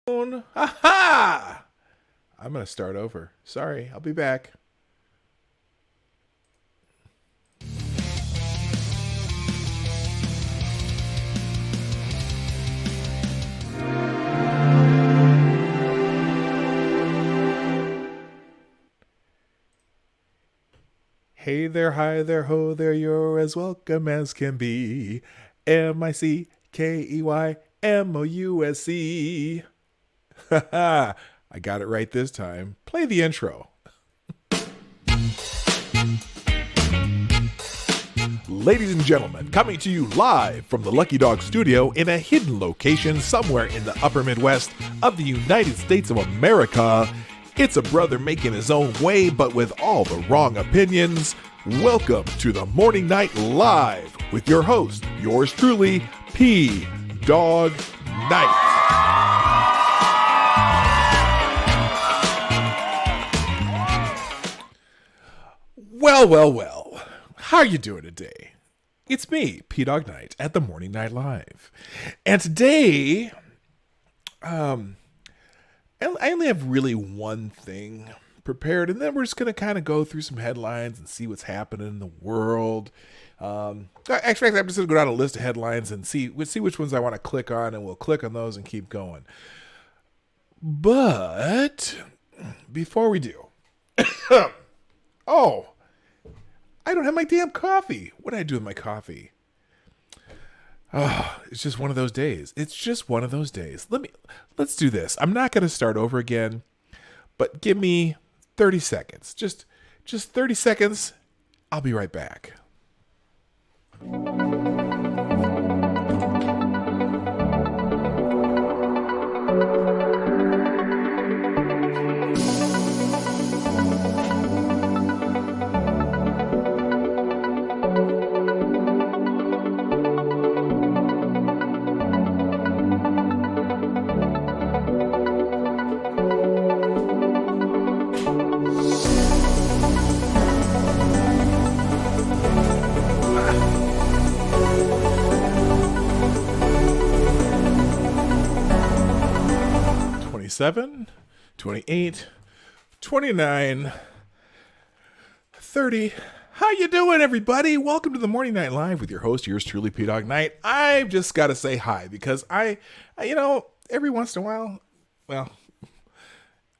Ha! I'm going to start over. Sorry, I'll be back. Hey there, hi there, ho there, you're as welcome as can be. MICKEYMOUSE. Haha, I got it right this time. Play the intro. Ladies and gentlemen, coming to you live from the Lucky Dog studio in a hidden location somewhere in the upper Midwest of the United States of America, it's a brother making his own way but with all the wrong opinions. Welcome to the Morning Night Live with your host, yours truly, Dawg Knight. Well. How are you doing today? It's me, Dawg Knight, at the Morning Night Live. And today, I only have really one thing prepared, and then we're just going to kind of go through some headlines and see what's happening in the world. Actually, I'm just going to go down a list of headlines and see which ones I want to click on, and we'll click on those and keep going. But before we do, I don't have my damn coffee. What did I do with my coffee? Oh, it's just one of those days. Let's do this. I'm not going to start over again, but give me 30 seconds. Just 30 seconds. I'll be right back. Seven, 28, 29, 30. How you doing, everybody? Welcome to the Morning Night Live with your host, yours truly, Dawg Knight. I've just got to say hi because I, every once in a while,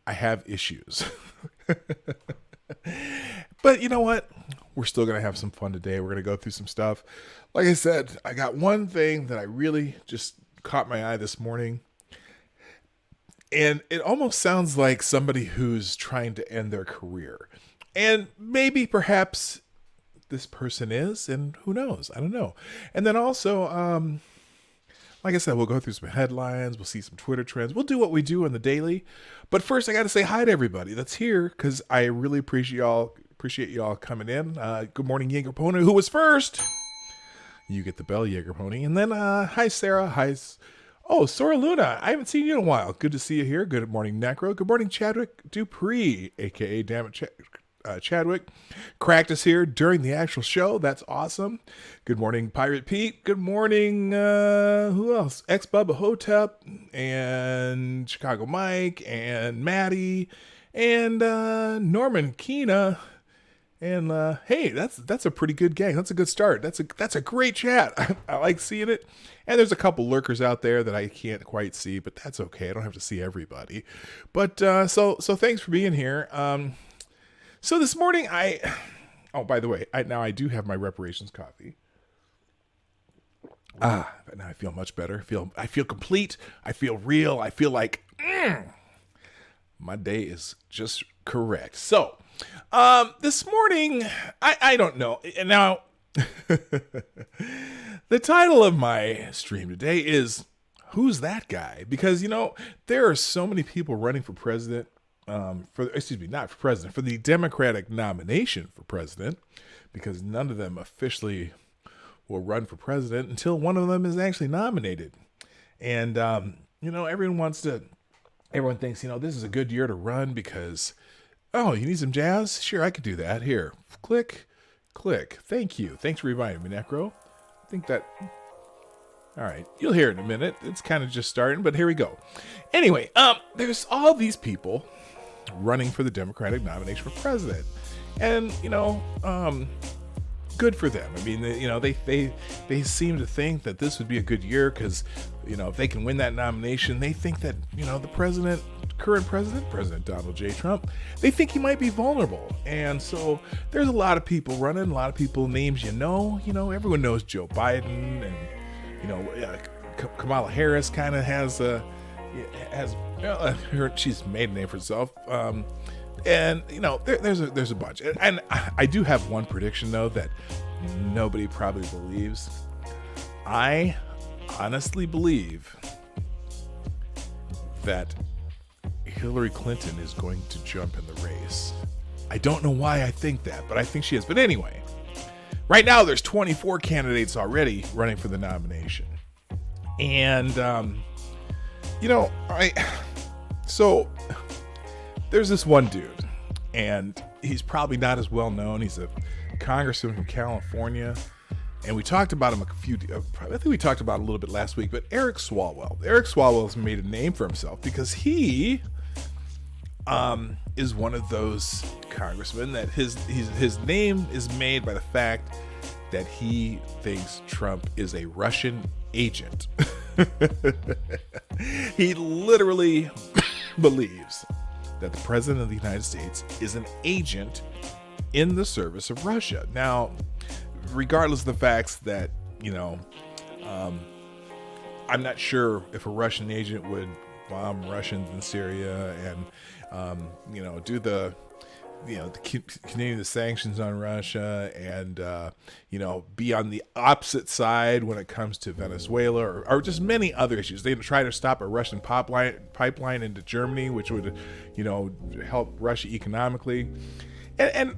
I have issues. But you know what? We're still going to have some fun today. We're going to go through some stuff. Like I said, I got one thing that I really just caught my eye this morning. And it almost sounds like somebody who's trying to end their career. And maybe perhaps this person is, and who knows? I don't know. And then also, like I said, we'll go through some headlines. We'll see some Twitter trends. We'll do what we do on the daily. But first, I got to say hi to everybody that's here because I really appreciate y'all coming in. Good morning, Jaeger Pony. Who was first? You get the bell, Jaeger Pony. And then, hi, Sarah. Hi, Sora Luna, I haven't seen you in a while. Good to see you here. Good morning, Necro. Good morning, Chadwick Dupree, a.k.a. Chadwick. Cracked us here during the actual show. That's awesome. Good morning, Pirate Pete. Good morning, who else? X-Bubba Hotep, and Chicago Mike, and Maddie, and Norman Keena. And hey, that's a pretty good gang. That's a good start. That's a great chat. I like seeing it. And there's a couple lurkers out there that I can't quite see, but that's okay. I don't have to see everybody. But so thanks for being here. So this morning by the way, I do have my reparations coffee. But now I feel much better. I feel complete. I feel real. I feel like my day is just correct. So this morning, I don't know. And now, the title of my stream today is Who's That Guy? Because, there are so many people running for president, for the Democratic nomination for president, because none of them officially will run for president until one of them is actually nominated. And, everyone thinks, this is a good year to run because, you need some jazz? Sure, I could do that. Here, click. Thank you. Thanks for reminding me, Necro. I think that All right, you'll hear it in a minute. It's kind of just starting, but here we go. Anyway, there's all these people running for the Democratic nomination for president, and good for them. I mean, they seem to think that this would be a good year because if they can win that nomination, they think that the current President Donald J. Trump, they think he might be vulnerable, and so there's a lot of people running, a lot of people names everyone knows Joe Biden, and Kamala Harris kind of has she's made a name for herself. And there's a bunch, and I do have one prediction though that nobody probably believes. I honestly believe that Hillary Clinton is going to jump in the race. I don't know why I think that, but I think she is. But anyway, right now there's 24 candidates already running for the nomination, and so there's this one dude, and he's probably not as well known. He's a congressman from California, and we talked about him I think we talked about it a little bit last week, but Eric Swalwell. Eric Swalwell's made a name for himself because he is one of those congressmen that his name is made by the fact that he thinks Trump is a Russian agent. He literally believes that the president of the United States is an agent in the service of Russia. Now, regardless of the facts that, I'm not sure if a Russian agent would bomb Russians in Syria and, do continue the sanctions on Russia and, be on the opposite side when it comes to Venezuela or just many other issues. They try to stop a Russian pipeline into Germany, which would, help Russia economically. And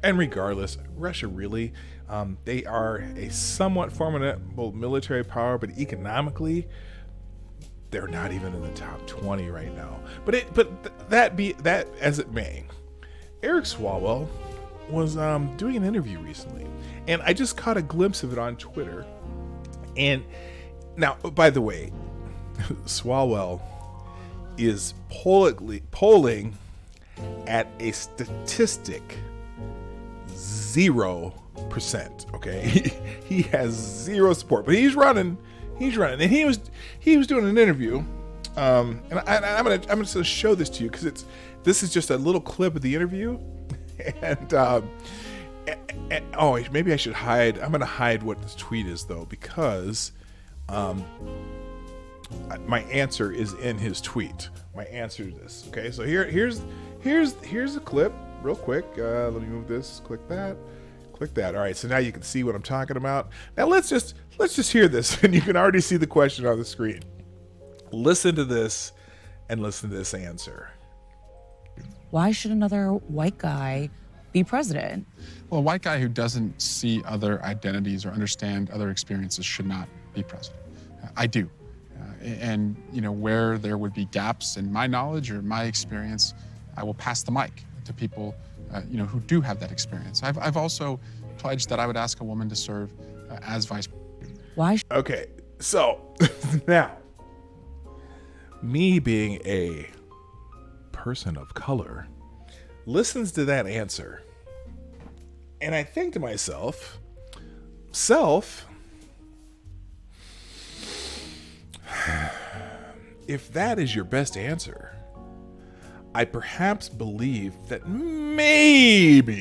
regardless, Russia really, they are a somewhat formidable military power, but economically, they're not even in the top 20 right now. But that as it may, Eric Swalwell was doing an interview recently, and I just caught a glimpse of it on Twitter. And now, by the way, Swalwell is polling at a statistic 0%. Okay, he has zero support, but he's running, and he was doing an interview. And I'm gonna show this to you because this is just a little clip of the interview, and maybe I should hide. I'm gonna hide what this tweet is though, because my answer is in his tweet. My answer to this. Okay, so here's a clip, real quick. Let me move this. Click that. All right, so now you can see what I'm talking about. Now let's just hear this, and you can already see the question on the screen. Listen to this, and listen to this answer. Why should another white guy be president? Well, a white guy who doesn't see other identities or understand other experiences should not be president. I do. And where there would be gaps in my knowledge or my experience, I will pass the mic to people who do have that experience. I've also pledged that I would ask a woman to serve as vice president. Why? Okay, so now, me being a person of color listens to that answer, and I think to myself, if that is your best answer, I perhaps believe that maybe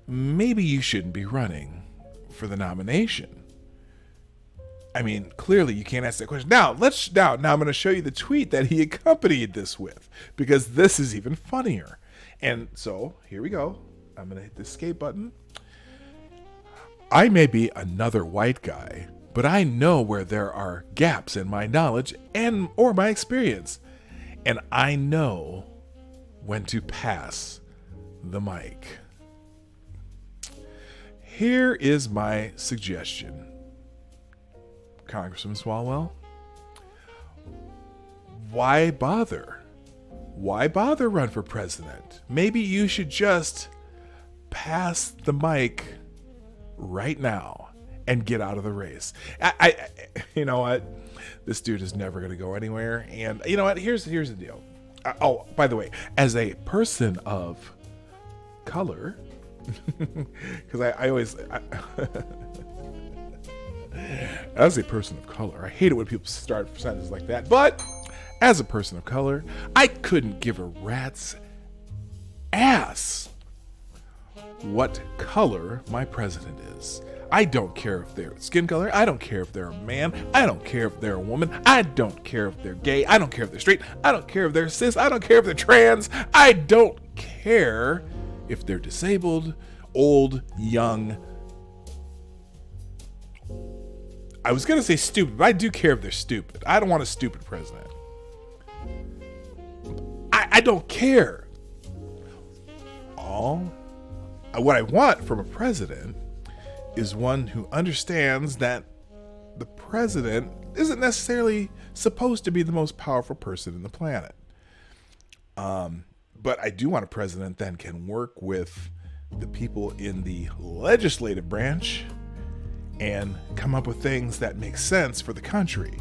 you shouldn't be running for the nomination. I mean, clearly you can't ask that question. Now I'm going to show you the tweet that he accompanied this with, because this is even funnier. And so here we go. I'm going to hit the escape button. I may be another white guy, but I know where there are gaps in my knowledge or my experience, and I know when to pass the mic. Here is my suggestion, Congressman Swalwell. Why bother? Why bother run for president? Maybe you should just pass the mic right now and get out of the race. I you know what? This dude is never going to go anywhere. And you know what? Here's the deal. Oh, by the way, as a person of color, because I always, as a person of color, I hate it when people start sentences like that. But as a person of color, I couldn't give a rat's ass what color my president is. I don't care if they're skin color. I don't care if they're a man. I don't care if they're a woman. I don't care if they're gay. I don't care if they're straight. I don't care if they're cis. I don't care if they're trans. I don't care if they're disabled, old, young. I was going to say stupid, but I do care if they're stupid. I don't want a stupid president. I don't care. What I want from a president is one who understands that the president isn't necessarily supposed to be the most powerful person in the planet. But I do want a president that can work with the people in the legislative branch and come up with things that make sense for the country.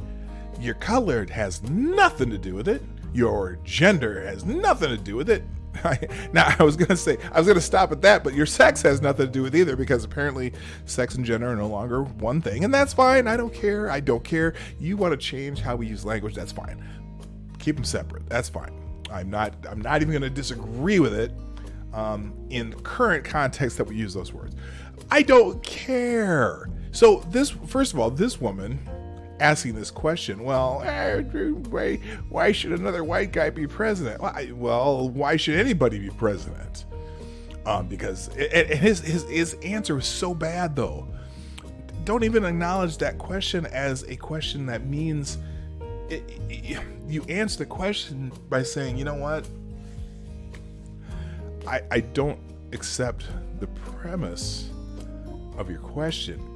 Your color has nothing to do with it. Your gender has nothing to do with it. Now, I was going to stop at that, but your sex has nothing to do with either, because apparently sex and gender are no longer one thing, and that's fine. I don't care. You want to change how we use language, that's fine. Keep them separate. That's fine. I'm not even going to disagree with it in the current context that we use those words. I don't care. So first of all, this woman asking this question, well, why should another white guy be president? Well, why should anybody be president? Because his answer was so bad, though. Don't even acknowledge that question as a question that means you answer the question by saying, you know what? I don't accept the premise of your question.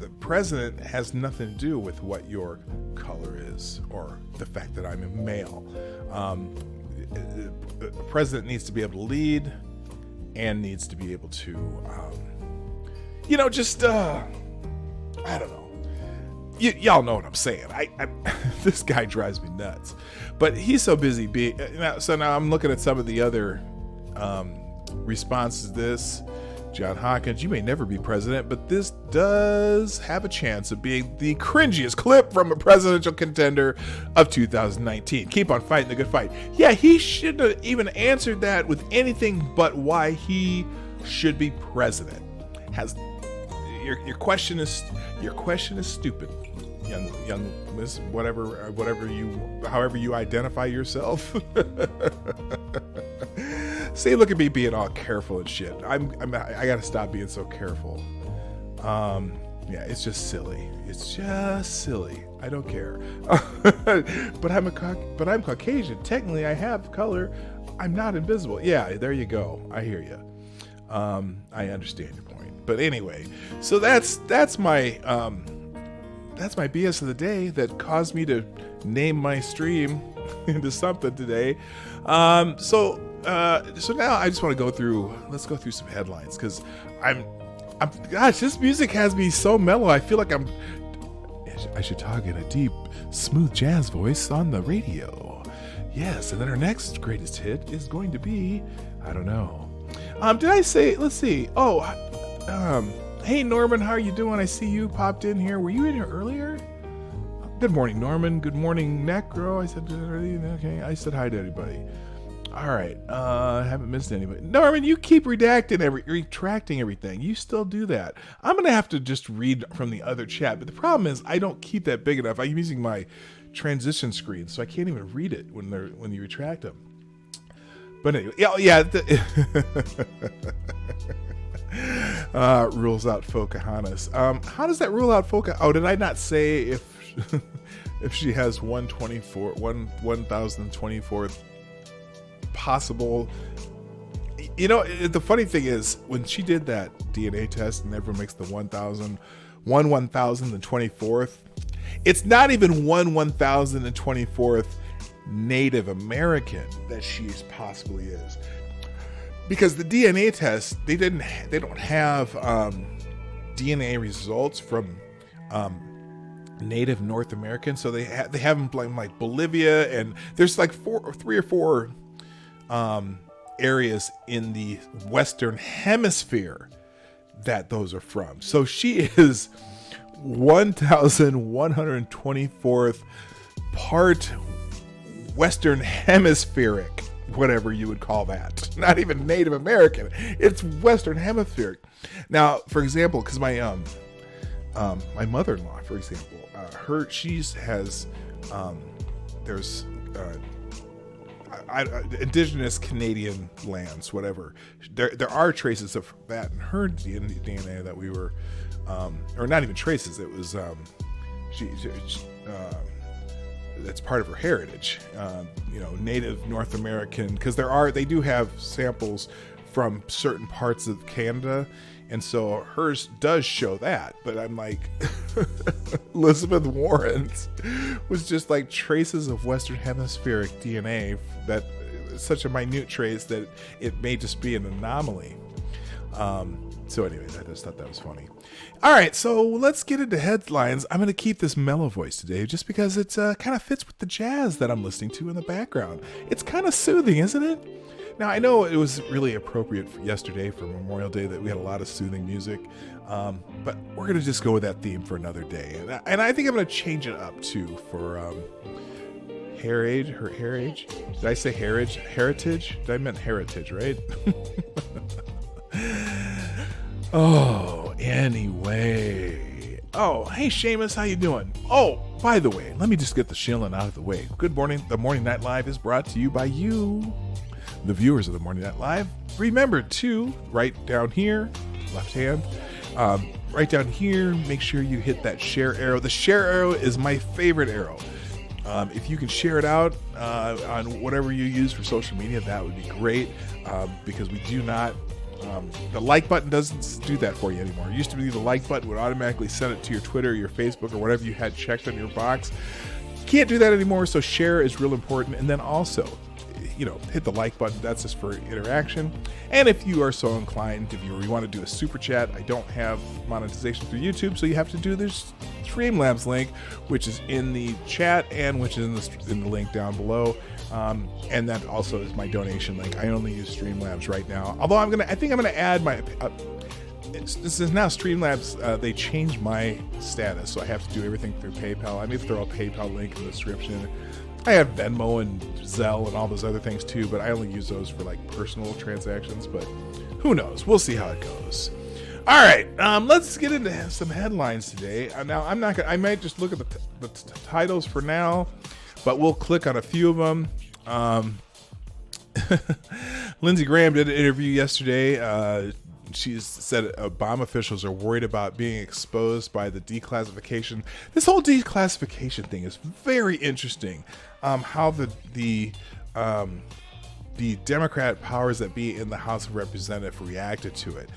The president has nothing to do with what your color is or the fact that I'm a male. The president needs to be able to lead and needs to be able to, I don't know. Y'all know what I'm saying. This guy drives me nuts, but he's so busy being. So now I'm looking at some of the other responses to this. John Hawkins, you may never be president, but this does have a chance of being the cringiest clip from a presidential contender of 2019. Keep on fighting the good fight. Yeah, he shouldn't have even answered that with anything but why he should be president. Your question is stupid, young miss, however you identify yourself. See, look at me being all careful and shit. I gotta stop being so careful. Yeah, it's just silly. I don't care. But I'm Caucasian. Technically, I have color. I'm not invisible. Yeah, there you go. I hear you. I understand your point. But anyway, so that's my BS of the day that caused me to name my stream into something today. So now I just want to let's go through some headlines, because gosh, this music has me so mellow. I feel like I should talk in a deep, smooth jazz voice on the radio. Yes, and then our next greatest hit is going to be, I don't know. Did I say, let's see. Oh, hey Norman, how are you doing? I see you popped in here. Were you in here earlier? Good morning, Norman. Good morning, Necro. I said, okay. I said hi to everybody. All right. I haven't missed anybody. Norman, you keep retracting everything. You still do that. I'm going to have to just read from the other chat. But the problem is I don't keep that big enough. I'm using my transition screen, so I can't even read it when you retract them. But anyway, rules out Pocahontas. How does that rule out Pocahontas? Oh, did I not say if she has 1024th possible? You know, the funny thing is, when she did that DNA test and everyone makes the 1024th, it's not even 1024th Native American that she possibly is, because the DNA test, they don't have DNA results from Native North Americans. So they have them like Bolivia, and there's like three or four areas in the Western Hemisphere that those are from. So she is 1,124th part Western Hemispheric, whatever you would call that. Not even Native American. It's Western Hemispheric. Now, for example, because my mother-in-law, for example, there's indigenous Canadian lands, whatever. There are traces of that in her DNA that we were, or not even traces. It was that's part of her heritage. Native North American, because they do have samples from certain parts of Canada. And so hers does show that, but I'm like, Elizabeth Warren's was just like traces of Western Hemispheric DNA that such a minute trace that it may just be an anomaly. So anyways, I just thought that was funny. All right, so let's get into headlines. I'm going to keep this mellow voice today just because it kind of fits with the jazz that I'm listening to in the background. It's kind of soothing, isn't it? Now, I know it was really appropriate for yesterday for Memorial Day that we had a lot of soothing music, but we're going to just go with that theme for another day. And I think I'm going to change it up, too, for heritage. Did I say heritage? Heritage? I meant heritage, right? Oh, anyway. Oh, hey, Seamus, how you doing? Oh, by the way, let me just get the shilling out of the way. Good morning. The Morning Night Live is brought to you by you, the viewers of the Morning Night Live. Remember to, right down here, left hand, right down here, make sure you hit that share arrow. The share arrow is my favorite arrow. If you can share it out on whatever you use for social media, that would be great, because we do not, the like button doesn't do that for you anymore. It used to be the like button would automatically send it to your Twitter, your Facebook, or whatever you had checked on your box. You can't do that anymore, so share is real important. And then also, hit the like button. That's just for interaction. And if you are so inclined, if you want to do a super chat, I don't have monetization through YouTube, so you have to do this Streamlabs link, which is in the chat and which is in the link down below. And that also is my donation link. I only use Streamlabs right now. Although I think I'm gonna add my. This is now Streamlabs. They changed my status, so I have to do everything through PayPal. I may throw a PayPal link in the description. I have Venmo and Zelle and all those other things too, but I only use those for like personal transactions. But who knows? We'll see how it goes. All right, let's get into some headlines today. Now, I'm not gonna. I might just look at the titles for now, but we'll click on a few of them. Lindsey Graham did an interview yesterday. She said Obama officials are worried about being exposed by the declassification. This whole declassification thing is very interesting. How the Democrat powers that be in the House of Representatives reacted to it.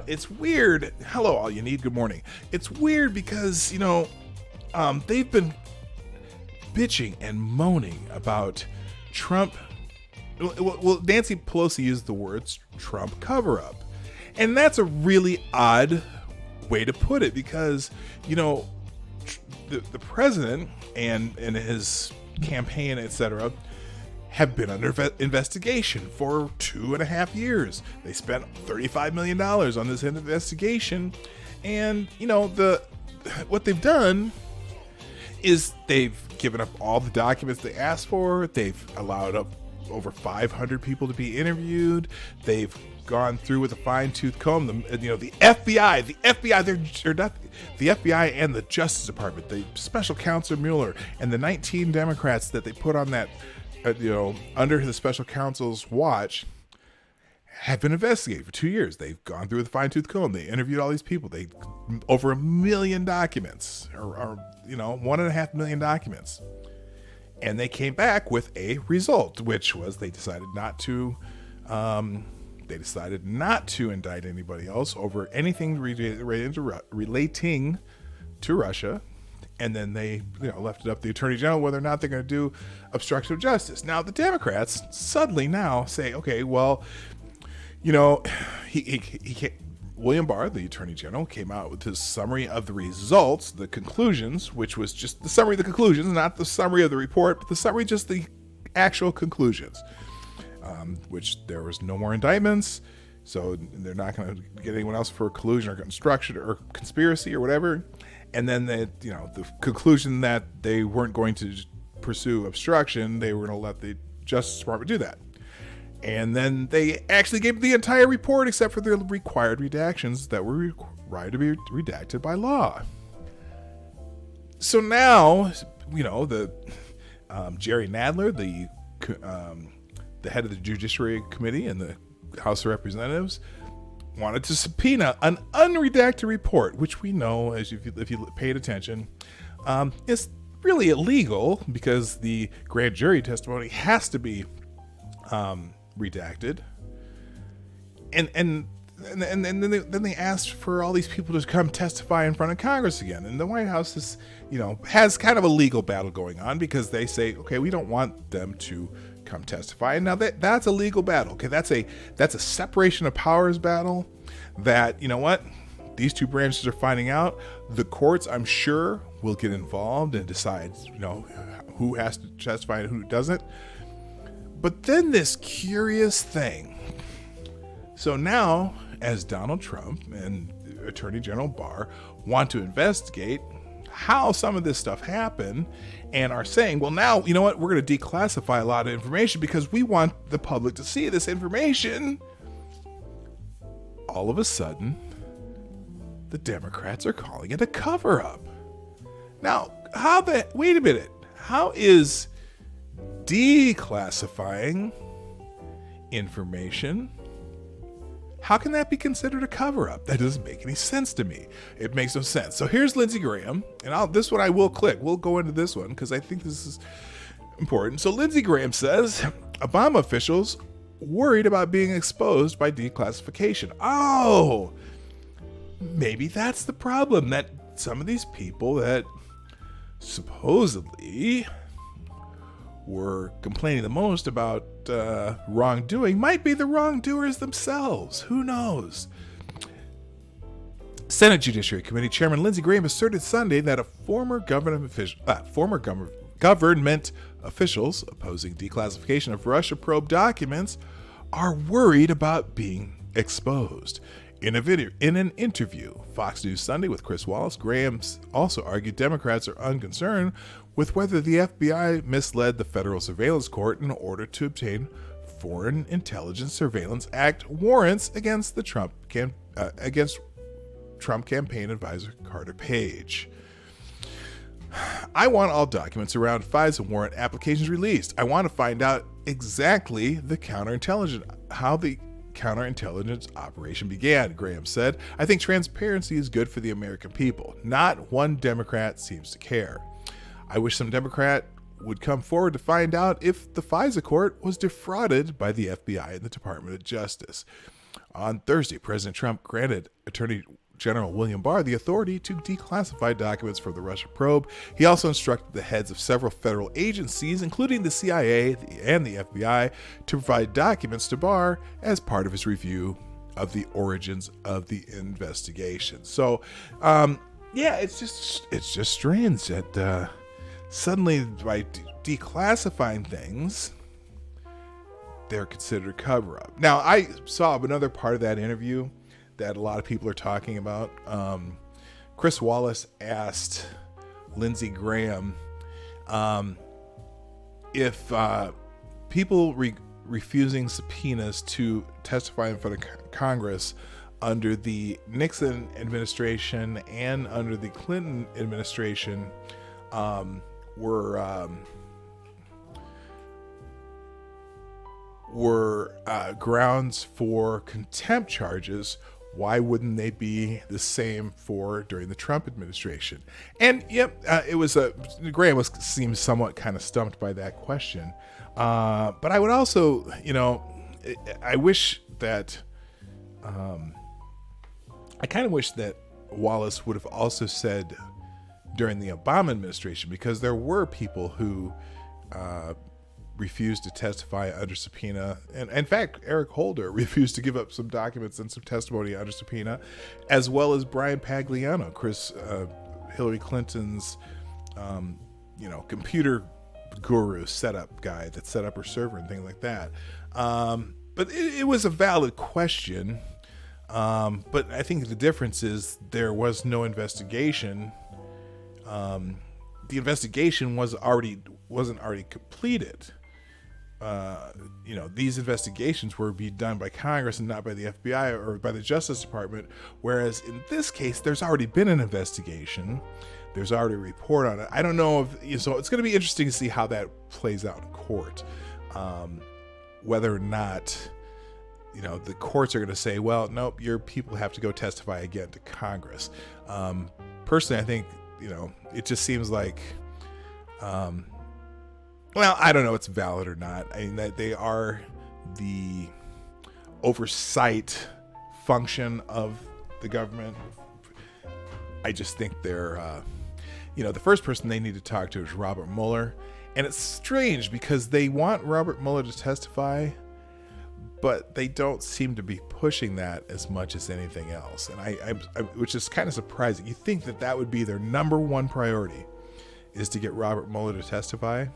It's weird. Hello, all you need. Good morning. It's weird because, they've been bitching and moaning about Trump. Well, Nancy Pelosi used the words Trump cover-up. And that's a really odd way to put it because, the president and his campaign, etc., have been under investigation for 2.5 years. They spent $35 million on this investigation. And, what they've done is they've given up all the documents they asked for. They've allowed up over 500 people to be interviewed. They've gone through with a fine-tooth comb. The FBI, they're not the FBI and the Justice Department, the Special Counsel Mueller, and the 19 Democrats that they put on that, under the Special Counsel's watch, have been investigated for 2 years. They've gone through with a fine-tooth comb. They interviewed all these people. Over 1 million documents, or 1.5 million documents. And they came back with a result, which was they decided not to indict anybody else over anything relating to Russia. And then they left it up to the Attorney General whether or not they're going to do obstruction of justice. Now, the Democrats suddenly now say, okay, well, he can't, William Barr, the Attorney General, came out with his summary of the results, the conclusions, which was just the summary of the conclusions, not the summary of the report, but the summary, just the actual conclusions, which there was no more indictments, so they're not going to get anyone else for collusion or construction or conspiracy or whatever. And then the conclusion that they weren't going to pursue obstruction, they were going to let the Justice Department do that. And then they actually gave the entire report except for the required redactions that were required to be redacted by law. So now, the Jerry Nadler, the head of the Judiciary Committee in the House of Representatives, wanted to subpoena an unredacted report, which we know, if you paid attention, is really illegal because the grand jury testimony has to be redacted, and then they asked for all these people to come testify in front of Congress again, and the White House is, has kind of a legal battle going on because they say, okay, we don't want them to come testify, and now that's a legal battle. Okay, that's a separation of powers battle. That these two branches are finding out. The courts, I'm sure, will get involved and decide, who has to testify and who doesn't. But then this curious thing. So now, as Donald Trump and Attorney General Barr want to investigate how some of this stuff happened and are saying, well, now, you know what, we're going to declassify a lot of information because we want the public to see this information. All of a sudden, the Democrats are calling it a cover-up. Now, wait a minute. How is declassifying information, how can that be considered a cover-up? That doesn't make any sense to me. It makes no sense. So here's Lindsey Graham, and this one I will click. We'll go into this one because I think this is important. So Lindsey Graham says, Obama officials worried about being exposed by declassification. Oh, maybe that's the problem, that some of these people that supposedly were complaining the most about wrongdoing might be the wrongdoers themselves. Who knows? Senate Judiciary Committee Chairman Lindsey Graham asserted Sunday that former government officials opposing declassification of Russia probe documents are worried about being exposed. In an interview, Fox News Sunday with Chris Wallace, Graham also argued Democrats are unconcerned with whether the FBI misled the Federal Surveillance Court in order to obtain Foreign Intelligence Surveillance Act warrants against Trump campaign advisor Carter Page. I want all documents around FISA warrant applications released. I want to find out exactly how the counterintelligence operation began, Graham said. I think transparency is good for the American people. Not one Democrat seems to care. I wish some Democrat would come forward to find out if the FISA court was defrauded by the FBI and the Department of Justice. On Thursday, President Trump granted Attorney General William Barr the authority to declassify documents from the Russia probe. He also instructed the heads of several federal agencies, including the CIA and the FBI, to provide documents to Barr as part of his review of the origins of the investigation. So, it's just strange that suddenly by declassifying things, they're considered cover-up. Now, I saw another part of that interview that a lot of people are talking about. Chris Wallace asked Lindsey Graham if people refusing subpoenas to testify in front of Congress under the Nixon administration and under the Clinton administration were grounds for contempt charges. Why wouldn't they be the same during the Trump administration? And Graham seemed somewhat kind of stumped by that question. But I would also, I wish that, I kind of wish that Wallace would have also said during the Obama administration, because there were people who refused to testify under subpoena. And in fact, Eric Holder refused to give up some documents and some testimony under subpoena, as well as Brian Pagliano, Hillary Clinton's, computer guru setup guy that set up her server and things like that. But it was a valid question. But I think the difference is there was no investigation. The investigation wasn't already completed. These investigations were being done by Congress and not by the FBI or by the Justice Department. Whereas in this case, there's already been an investigation. There's already a report on it. I don't know so it's going to be interesting to see how that plays out in court. Whether or not, the courts are going to say, well, nope, your people have to go testify again to Congress. Personally, I think, it just seems like, I don't know if it's valid or not. I mean, that they are the oversight function of the government. I just think they're, the first person they need to talk to is Robert Mueller. And it's strange because they want Robert Mueller to testify, but they don't seem to be pushing that as much as anything else. And I which is kind of surprising. You think that would be their number one priority, is to get Robert Mueller to testify.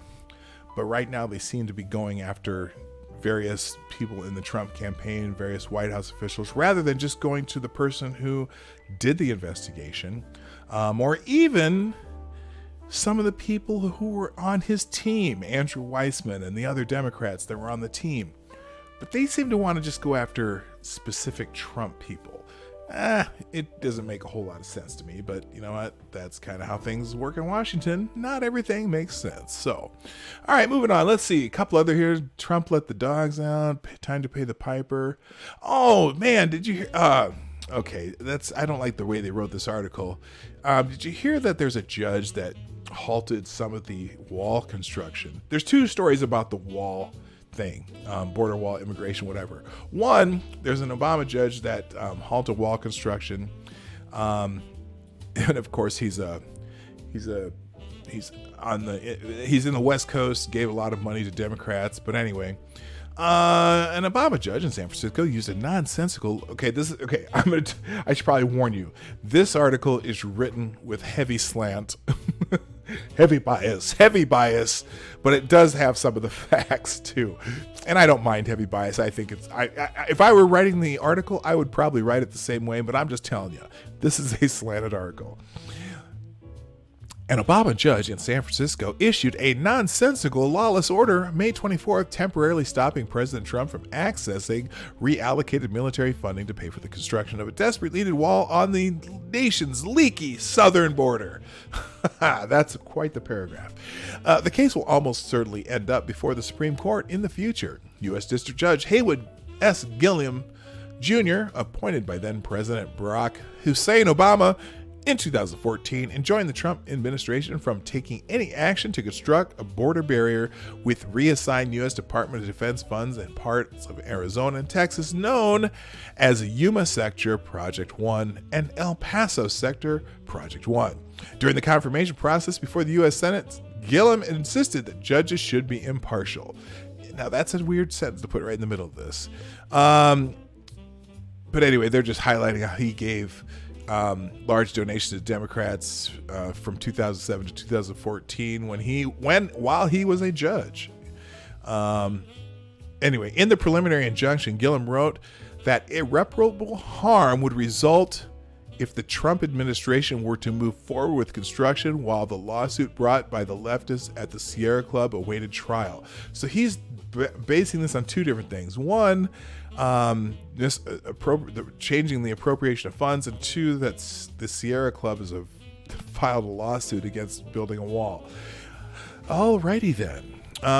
But right now they seem to be going after various people in the Trump campaign, various White House officials, rather than just going to the person who did the investigation, or even some of the people who were on his team, Andrew Weissman and the other Democrats that were on the team. But they seem to want to just go after specific Trump people. It doesn't make a whole lot of sense to me, but you know what? That's kind of how things work in Washington. Not everything makes sense. So, all right, moving on. Let's see. A couple other here. Trump let the dogs out. Time to pay the piper. Oh, man, did you hear? Okay, I don't like the way they wrote this article. Did you hear that there's a judge that halted some of the wall construction? There's two stories about the wall thing, border wall, immigration, whatever. One, there's an Obama judge that halted wall construction, and of course he's in the West Coast, gave a lot of money to Democrats, but anyway, an Obama judge in San Francisco used a nonsensical. I should probably warn you. This article is written with heavy slant. Heavy bias, but it does have some of the facts too. And I don't mind heavy bias. I think if I were writing the article, I would probably write it the same way, but I'm just telling you, this is a slanted article. An Obama judge in San Francisco issued a nonsensical lawless order May 24th, temporarily stopping President Trump from accessing reallocated military funding to pay for the construction of a desperately needed wall on the nation's leaky southern border. That's quite the paragraph. The case will almost certainly end up before the Supreme Court in the future. U.S. District Judge Haywood S. Gilliam Jr., appointed by then President Barack Hussein Obama in 2014, enjoined the Trump administration from taking any action to construct a border barrier with reassigned U.S. Department of Defense funds in parts of Arizona and Texas known as Yuma Sector Project 1 and El Paso Sector Project 1. During the confirmation process before the U.S. Senate, Gillum insisted that judges should be impartial. Now, that's a weird sentence to put right in the middle of this. But anyway, they're just highlighting how he gave large donations to Democrats from 2007 to 2014 while he was a judge. Anyway, in the preliminary injunction, Gillum wrote that irreparable harm would result if the Trump administration were to move forward with construction while the lawsuit brought by the leftists at the Sierra Club awaited trial. So he's basing this on two different things. One, changing the appropriation of funds, and two, that the Sierra Club has filed a lawsuit against building a wall. Alrighty then.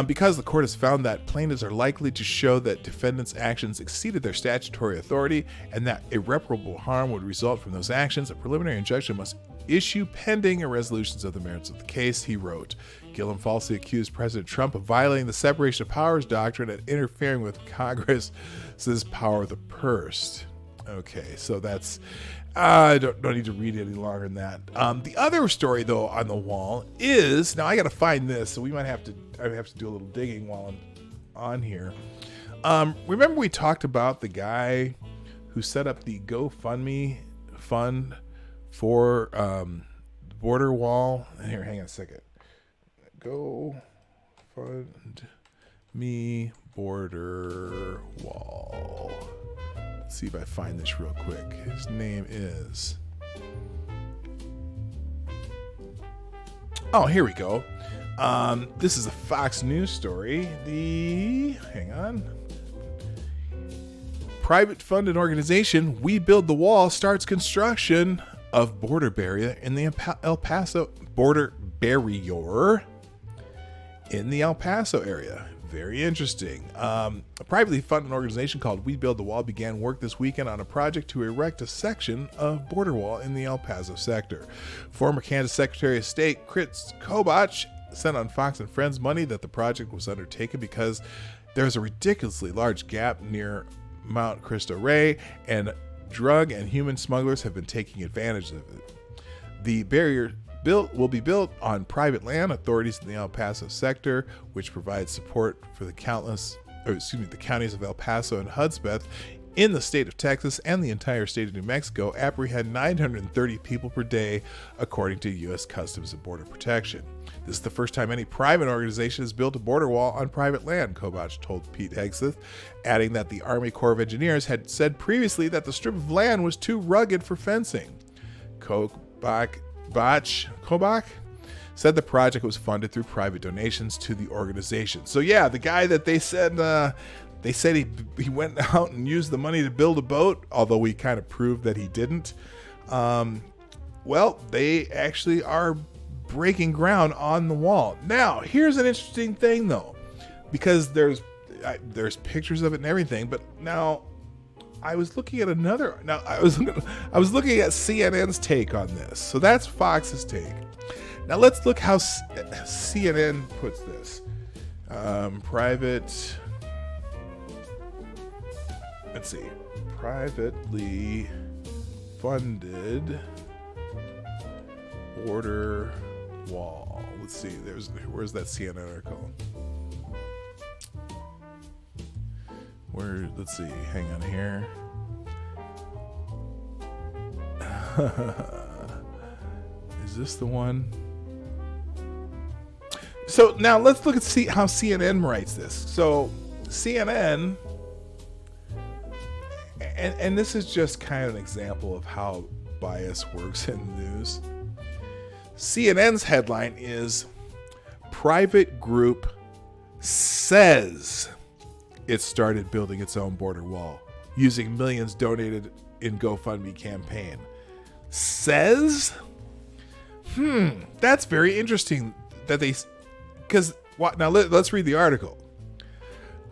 Because the court has found that plaintiffs are likely to show that defendants' actions exceeded their statutory authority and that irreparable harm would result from those actions, a preliminary injunction must issue pending a resolutions of the merits of the case, he wrote. Gillum falsely accused President Trump of violating the separation of powers doctrine and interfering with Congress's power of the purse. Okay, so that's I don't need to read it any longer than that. The other story though on the wall is now I got to find this, so I have to do a little digging while I'm on here. Remember we talked about the guy who set up the GoFundMe fund for border wall? Here, hang on a second. GoFundMe border wall. Let's see if I find this real quick. His name is... Oh, here we go. This is a Fox News story. Hang on. Private funded organization We Build the Wall starts construction of border barrier in the El Paso border barrier in the El Paso area. Very interesting. A privately funded organization called We Build the Wall began work this weekend on a project to erect a section of border wall in the El Paso sector. Former Kansas Secretary of State Chris Kobach said on Fox and Friends Monday that the project was undertaken because there's a ridiculously large gap near Mount Cristo Rey, and drug and human smugglers have been taking advantage of it. The barrier will be built on private land. Authorities in the El Paso sector, which provides support for the counties of El Paso and Hudspeth in the state of Texas and the entire state of New Mexico, apprehend 930 people per day, according to U.S. Customs and Border Protection. This is the first time any private organization has built a border wall on private land, Kobach told Pete Hegseth, adding that the Army Corps of Engineers had said previously that the strip of land was too rugged for fencing. Kobach said the project was funded through private donations to the organization. So yeah, the guy that they said he went out and used the money to build a boat, although we kind of proved that he didn't. Well, they actually are breaking ground on the wall. Now, here's an interesting thing though, because there's pictures of it and everything, but now I was looking at I was looking at CNN's take on this. So that's Fox's take. Now let's look how CNN puts this. Privately funded border wall. Let's see. Where's that CNN article? Let's see. Hang on here. Is this the one? So now let's look at how CNN writes this. So CNN, and this is just kind of an example of how bias works in the news. CNN's headline is "Private Group Says It Started Building Its Own Border Wall Using Millions Donated in GoFundMe Campaign." Says? That's very interesting that now let's read the article.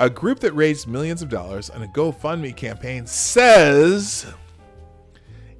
A group that raised millions of dollars on a GoFundMe campaign says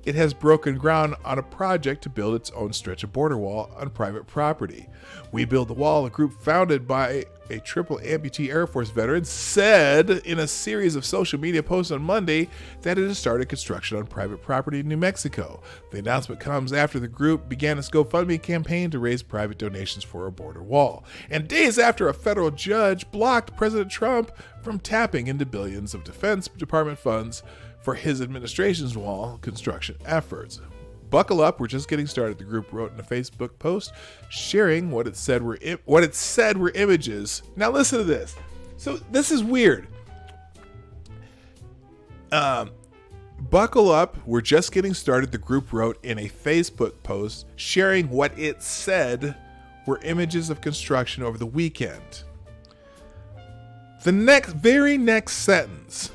it has broken ground on a project to build its own stretch of border wall on private property. We Build the Wall, a group founded by a triple amputee Air Force veteran, said in a series of social media posts on Monday that it has started construction on private property in New Mexico. The announcement comes after the group began its GoFundMe campaign to raise private donations for a border wall, and days after a federal judge blocked President Trump from tapping into billions of Defense Department funds for his administration's wall construction efforts. Buckle up, we're just getting started, the group wrote in a Facebook post, sharing what it said were images. Now listen to this. So this is weird. Buckle up, we're just getting started, the group wrote in a Facebook post, sharing what it said were images of construction over the weekend. The very next sentence.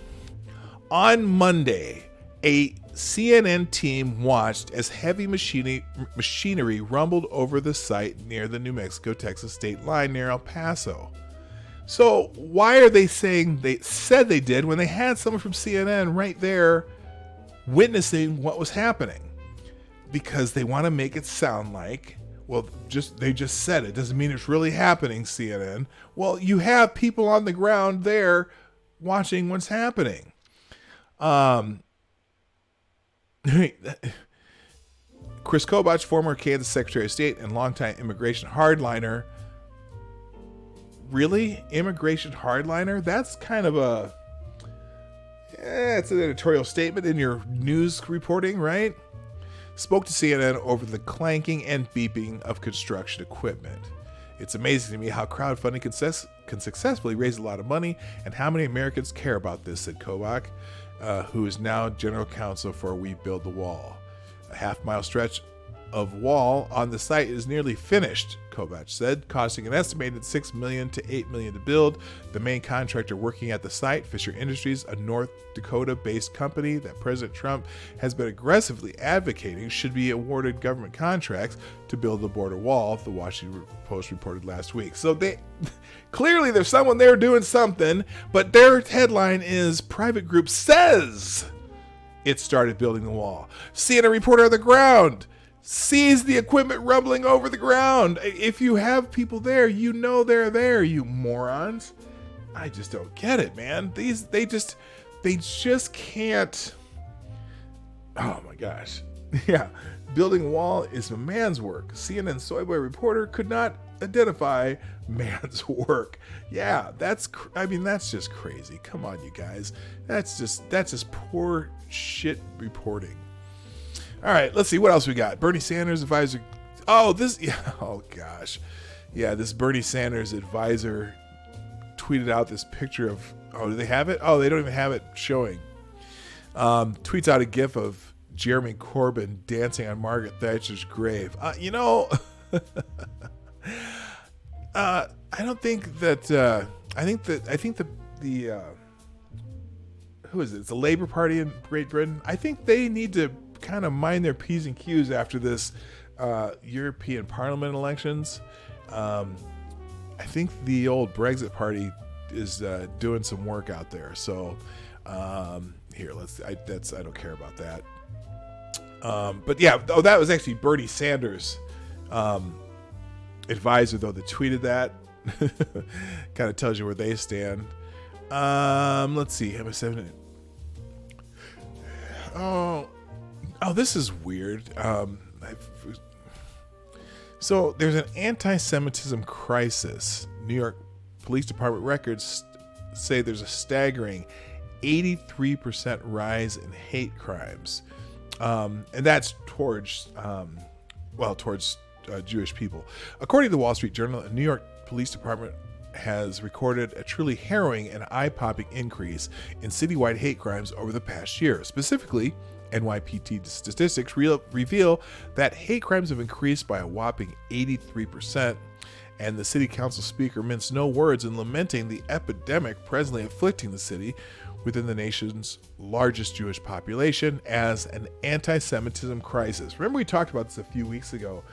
On Monday, a CNN team watched as heavy machinery rumbled over the site near the New Mexico-Texas state line near El Paso. So why are they saying they said they did when they had someone from CNN right there witnessing what was happening? Because they want to make it sound like, well, they just said it. Doesn't mean it's really happening, CNN. Well, you have people on the ground there watching what's happening. Chris Kobach, former Kansas Secretary of State and longtime immigration hardliner. Really? Immigration hardliner? That's kind of a... it's an editorial statement in your news reporting, right? Spoke to CNN over the clanking and beeping of construction equipment. It's amazing to me how crowdfunding can successfully raise a lot of money and how many Americans care about this, said Kobach, who is now general counsel for We Build the Wall. A half-mile stretch of wall on the site is nearly finished, Kobach said, costing an estimated $6 million to $8 million to build. The main contractor working at the site, Fisher Industries, a North Dakota-based company that President Trump has been aggressively advocating should be awarded government contracts to build the border wall, the Washington Post reported last week. So they clearly there's someone there doing something, but their headline is private group says it started building the wall. CNN reporter on the ground sees the equipment rumbling over the ground. If you have people there, you know they're there, you morons. I just don't get it, man. They just can't. Oh my gosh. Yeah. Building a wall is a man's work. CNN Soyboy reporter could not identify man's work. Yeah, that's just crazy. Come on, you guys. That's just poor shit reporting. All right, let's see what else we got. Bernie Sanders advisor. Oh, gosh. Yeah, this Bernie Sanders advisor tweeted out this picture of, do they have it? Oh, they don't even have it showing. Tweets out a gif of Jeremy Corbyn dancing on Margaret Thatcher's grave. I don't think that, I think the who is it? It's the Labour Party in Great Britain. I think they need to kind of mind their P's and Q's after this European Parliament elections. I think the old Brexit Party is doing some work out there. So here, I don't care about that. But yeah, that was actually Bernie Sanders' advisor, though, that tweeted that. Kind of tells you where they stand. Let's see. Oh, this is weird. So there's an anti-Semitism crisis. New York Police Department records say there's a staggering 83% rise in hate crimes. And that's towards Jewish people. According to the Wall Street Journal, a New York Police Department has recorded a truly harrowing and eye-popping increase in citywide hate crimes over the past year. Specifically, NYPD statistics reveal that hate crimes have increased by a whopping 83%, and the city council speaker minced no words in lamenting the epidemic presently afflicting the city within the nation's largest Jewish population as an anti-Semitism crisis. Remember we talked about this a few weeks ago.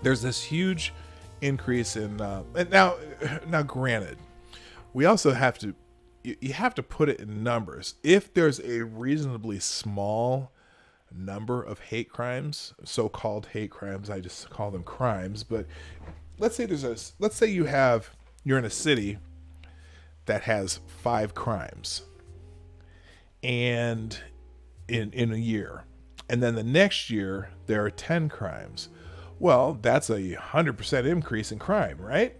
There's this huge increase in, and now granted, we also have to, you have to put it in numbers. If there's a reasonably small number of hate crimes, so-called hate crimes, I just call them crimes, but let's say you're in a city that has 5 crimes and in a year, and then the next year there are 10 crimes. Well, that's a 100% increase in crime, right?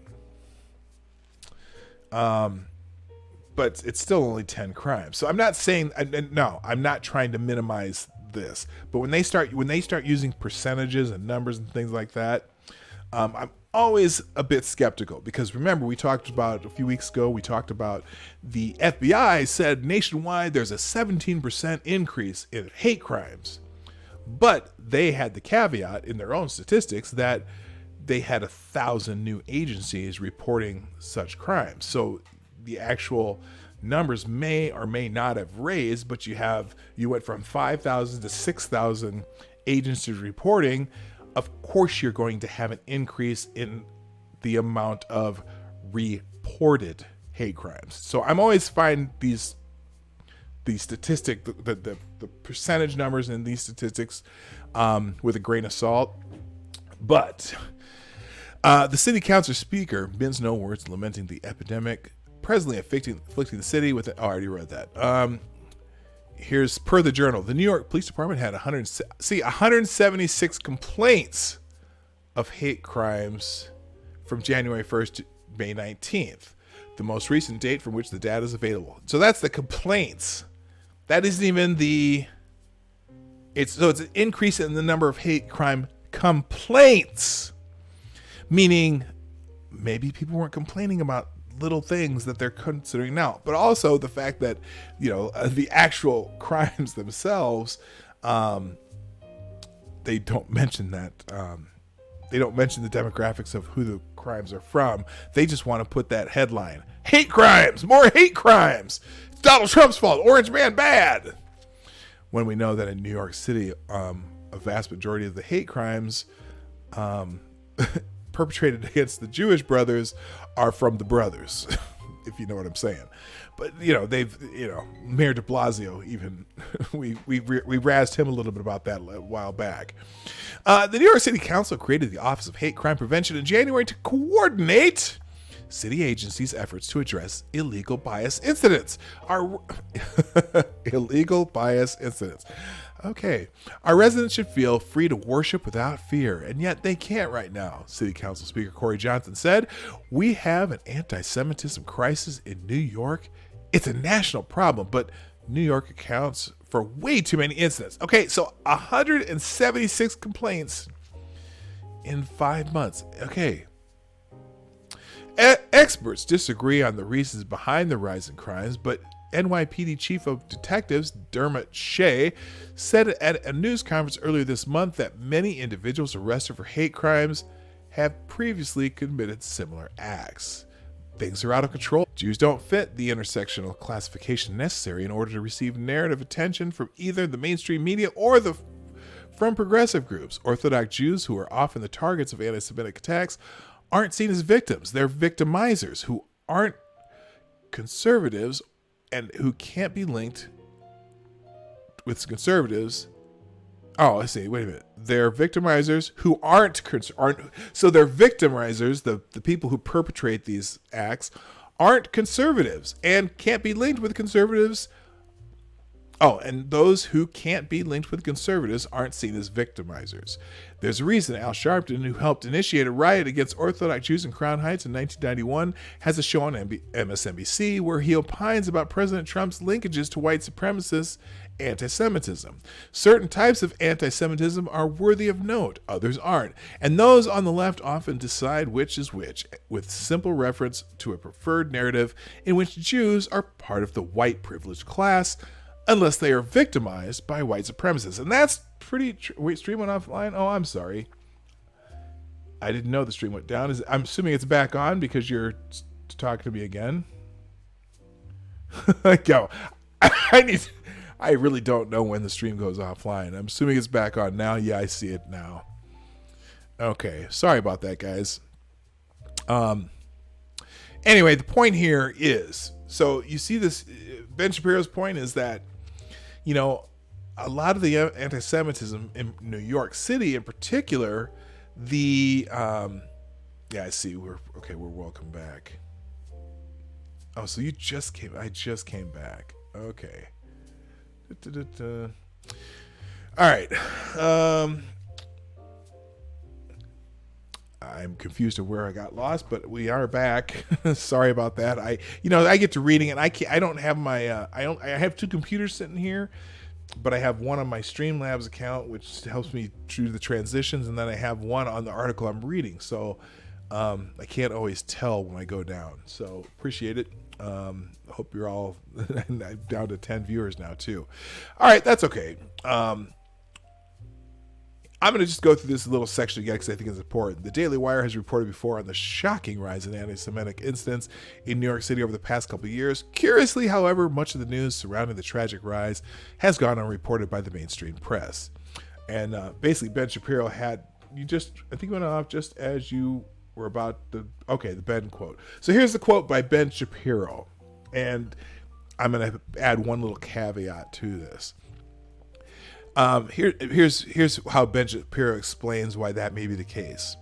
But it's still only 10 crimes. So I'm not saying, no, I'm not trying to minimize this. But when they start using percentages and numbers and things like that, I'm always a bit skeptical, because remember, we talked about a few weeks ago, the FBI said nationwide there's a 17% increase in hate crimes. But they had the caveat in their own statistics that they had 1,000 new agencies reporting such crimes. So the actual numbers may or may not have raised, but you went from 5,000 to 6,000 agencies reporting. Of course, you're going to have an increase in the amount of reported hate crimes. So I'm always find the percentage numbers in these statistics with a grain of salt. But the city council speaker mince no words lamenting the epidemic presently afflicting the city with I already read that. Here's per the Journal. The New York Police Department had 176 complaints of hate crimes from January 1st to May 19th, the most recent date from which the data is available. So that's the complaints. That isn't even it's an increase in the number of hate crime complaints, meaning maybe people weren't complaining about little things that they're considering now, but also the fact that, the actual crimes themselves, they don't mention that. They don't mention the demographics of who the crimes are from. They just want to put that headline: hate crimes, more hate crimes. It's Donald Trump's fault. Orange man bad. When we know that in New York City, a vast majority of the hate crimes perpetrated against the Jewish brothers are from the brothers, if you know what I'm saying. But, Mayor de Blasio, even, we razzed him a little bit about that a while back. The New York City Council created the Office of Hate Crime Prevention in January to coordinate city agencies' efforts to address illegal bias incidents. Illegal bias incidents. Okay. Our residents should feel free to worship without fear, and yet they can't right now, City Council Speaker Corey Johnson said. We have an anti-Semitism crisis in New York. It's a national problem, but New York accounts for way too many incidents. Okay, so 176 complaints in 5 months. Okay. Experts disagree on the reasons behind the rise in crimes, but NYPD Chief of Detectives Dermot Shea said at a news conference earlier this month that many individuals arrested for hate crimes have previously committed similar acts. Things are out of control. Jews don't fit the intersectional classification necessary in order to receive narrative attention from either the mainstream media or from progressive groups. Orthodox Jews, who are often the targets of anti-Semitic attacks, aren't seen as victims. They're victimizers who aren't conservatives and who can't be linked with conservatives. Oh, I see. Wait a minute. They're victimizers who aren't. So they're victimizers, the people who perpetrate these acts, aren't conservatives and can't be linked with conservatives. Oh, and those who can't be linked with conservatives aren't seen as victimizers. There's a reason Al Sharpton, who helped initiate a riot against Orthodox Jews in Crown Heights in 1991, has a show on MSNBC where he opines about President Trump's linkages to white supremacist anti-Semitism. Certain types of anti-Semitism are worthy of note, others aren't. And those on the left often decide which is which, with simple reference to a preferred narrative in which Jews are part of the white privileged class, unless they are victimized by white supremacists. And that's pretty... Wait, stream went offline? Oh, I'm sorry. I didn't know the stream went down. I'm assuming it's back on because you're talking to me again. Go. I really don't know when the stream goes offline. I'm assuming it's back on now. Yeah, I see it now. Okay. Sorry about that, guys. Anyway, the point here is... So you see this... Ben Shapiro's point is that a lot of the anti-Semitism in New York City in particular, I see. We're welcome back. Oh, so I just came back. Okay. All right. I'm confused of where I got lost, but we are back. Sorry about that. I get to reading and I don't have my, I have two computers sitting here, but I have one on my Streamlabs account, which helps me through the transitions. And then I have one on the article I'm reading. So, I can't always tell when I go down. So appreciate it. Hope you're all down to 10 viewers now too. All right. That's okay. I'm going to just go through this little section again because I think it's important. The Daily Wire has reported before on the shocking rise in anti-Semitic incidents in New York City over the past couple of years. Curiously, however, much of the news surrounding the tragic rise has gone unreported by the mainstream press. And basically, Ben Shapiro I think went off just as you were about the Ben quote. So here's the quote by Ben Shapiro. And I'm going to add one little caveat to this. Here's how Ben Shapiro explains why that may be the case.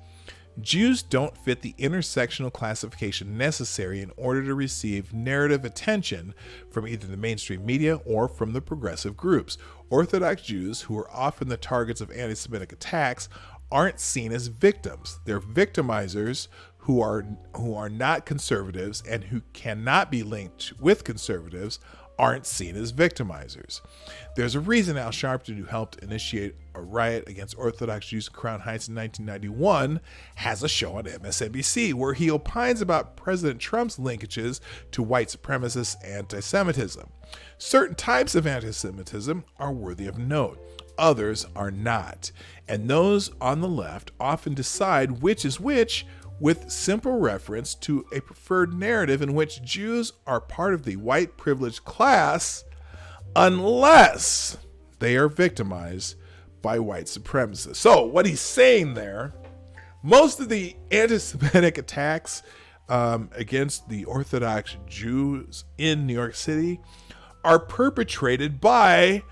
Jews don't fit the intersectional classification necessary in order to receive narrative attention from either the mainstream media or from the progressive groups. Orthodox Jews, who are often the targets of anti-Semitic attacks, aren't seen as victims. They're victimizers who are not conservatives and who cannot be linked with conservatives aren't seen as victimizers. There's a reason Al Sharpton, who helped initiate a riot against Orthodox Jews in Crown Heights in 1991, has a show on MSNBC where he opines about President Trump's linkages to white supremacist anti-Semitism. Certain types of anti-Semitism are worthy of note. Others are not. And those on the left often decide which is which with simple reference to a preferred narrative in which Jews are part of the white privileged class unless they are victimized by white supremacists. So what he's saying there, most of the anti-Semitic attacks against the Orthodox Jews in New York City are perpetrated by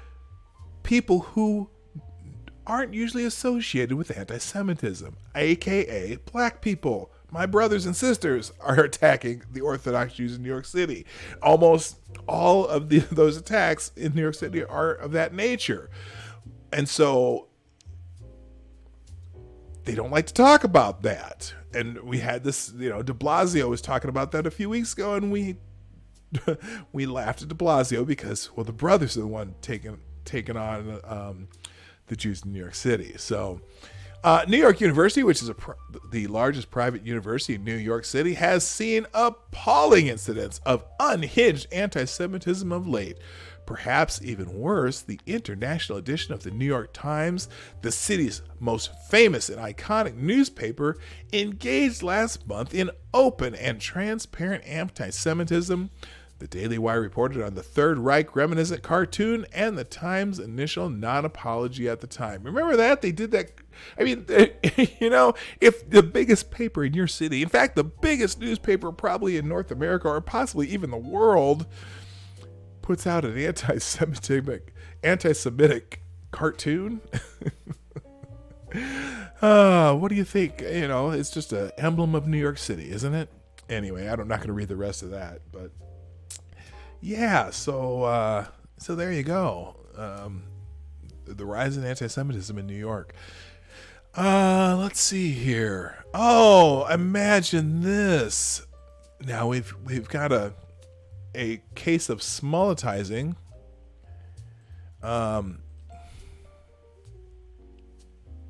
people who aren't usually associated with anti-Semitism, aka black people. My brothers and sisters are attacking the Orthodox Jews in New York City. Almost all of those attacks in New York City are of that nature. And so they don't like to talk about that. And we had this, de Blasio was talking about that a few weeks ago, and we laughed at de Blasio because, well, the brothers are the one taking on the Jews in New York City. So New York University, which is the largest private university in New York City, has seen appalling incidents of unhinged anti-Semitism of late. Perhaps even worse, the international edition of the New York Times, the city's most famous and iconic newspaper, engaged last month in open and transparent anti-Semitism. The Daily Wire reported on the Third Reich reminiscent cartoon and the Times' initial non-apology at the time. Remember that? They did that. I mean, if the biggest paper in your city, in fact, the biggest newspaper probably in North America or possibly even the world, puts out an anti-Semitic cartoon, what do you think? It's just an emblem of New York City, isn't it? Anyway, I'm not going to read the rest of that, but yeah, so there you go. The rise in anti-Semitism in New York. Let's see here. Oh, imagine this. Now we've got a case of smolletizing.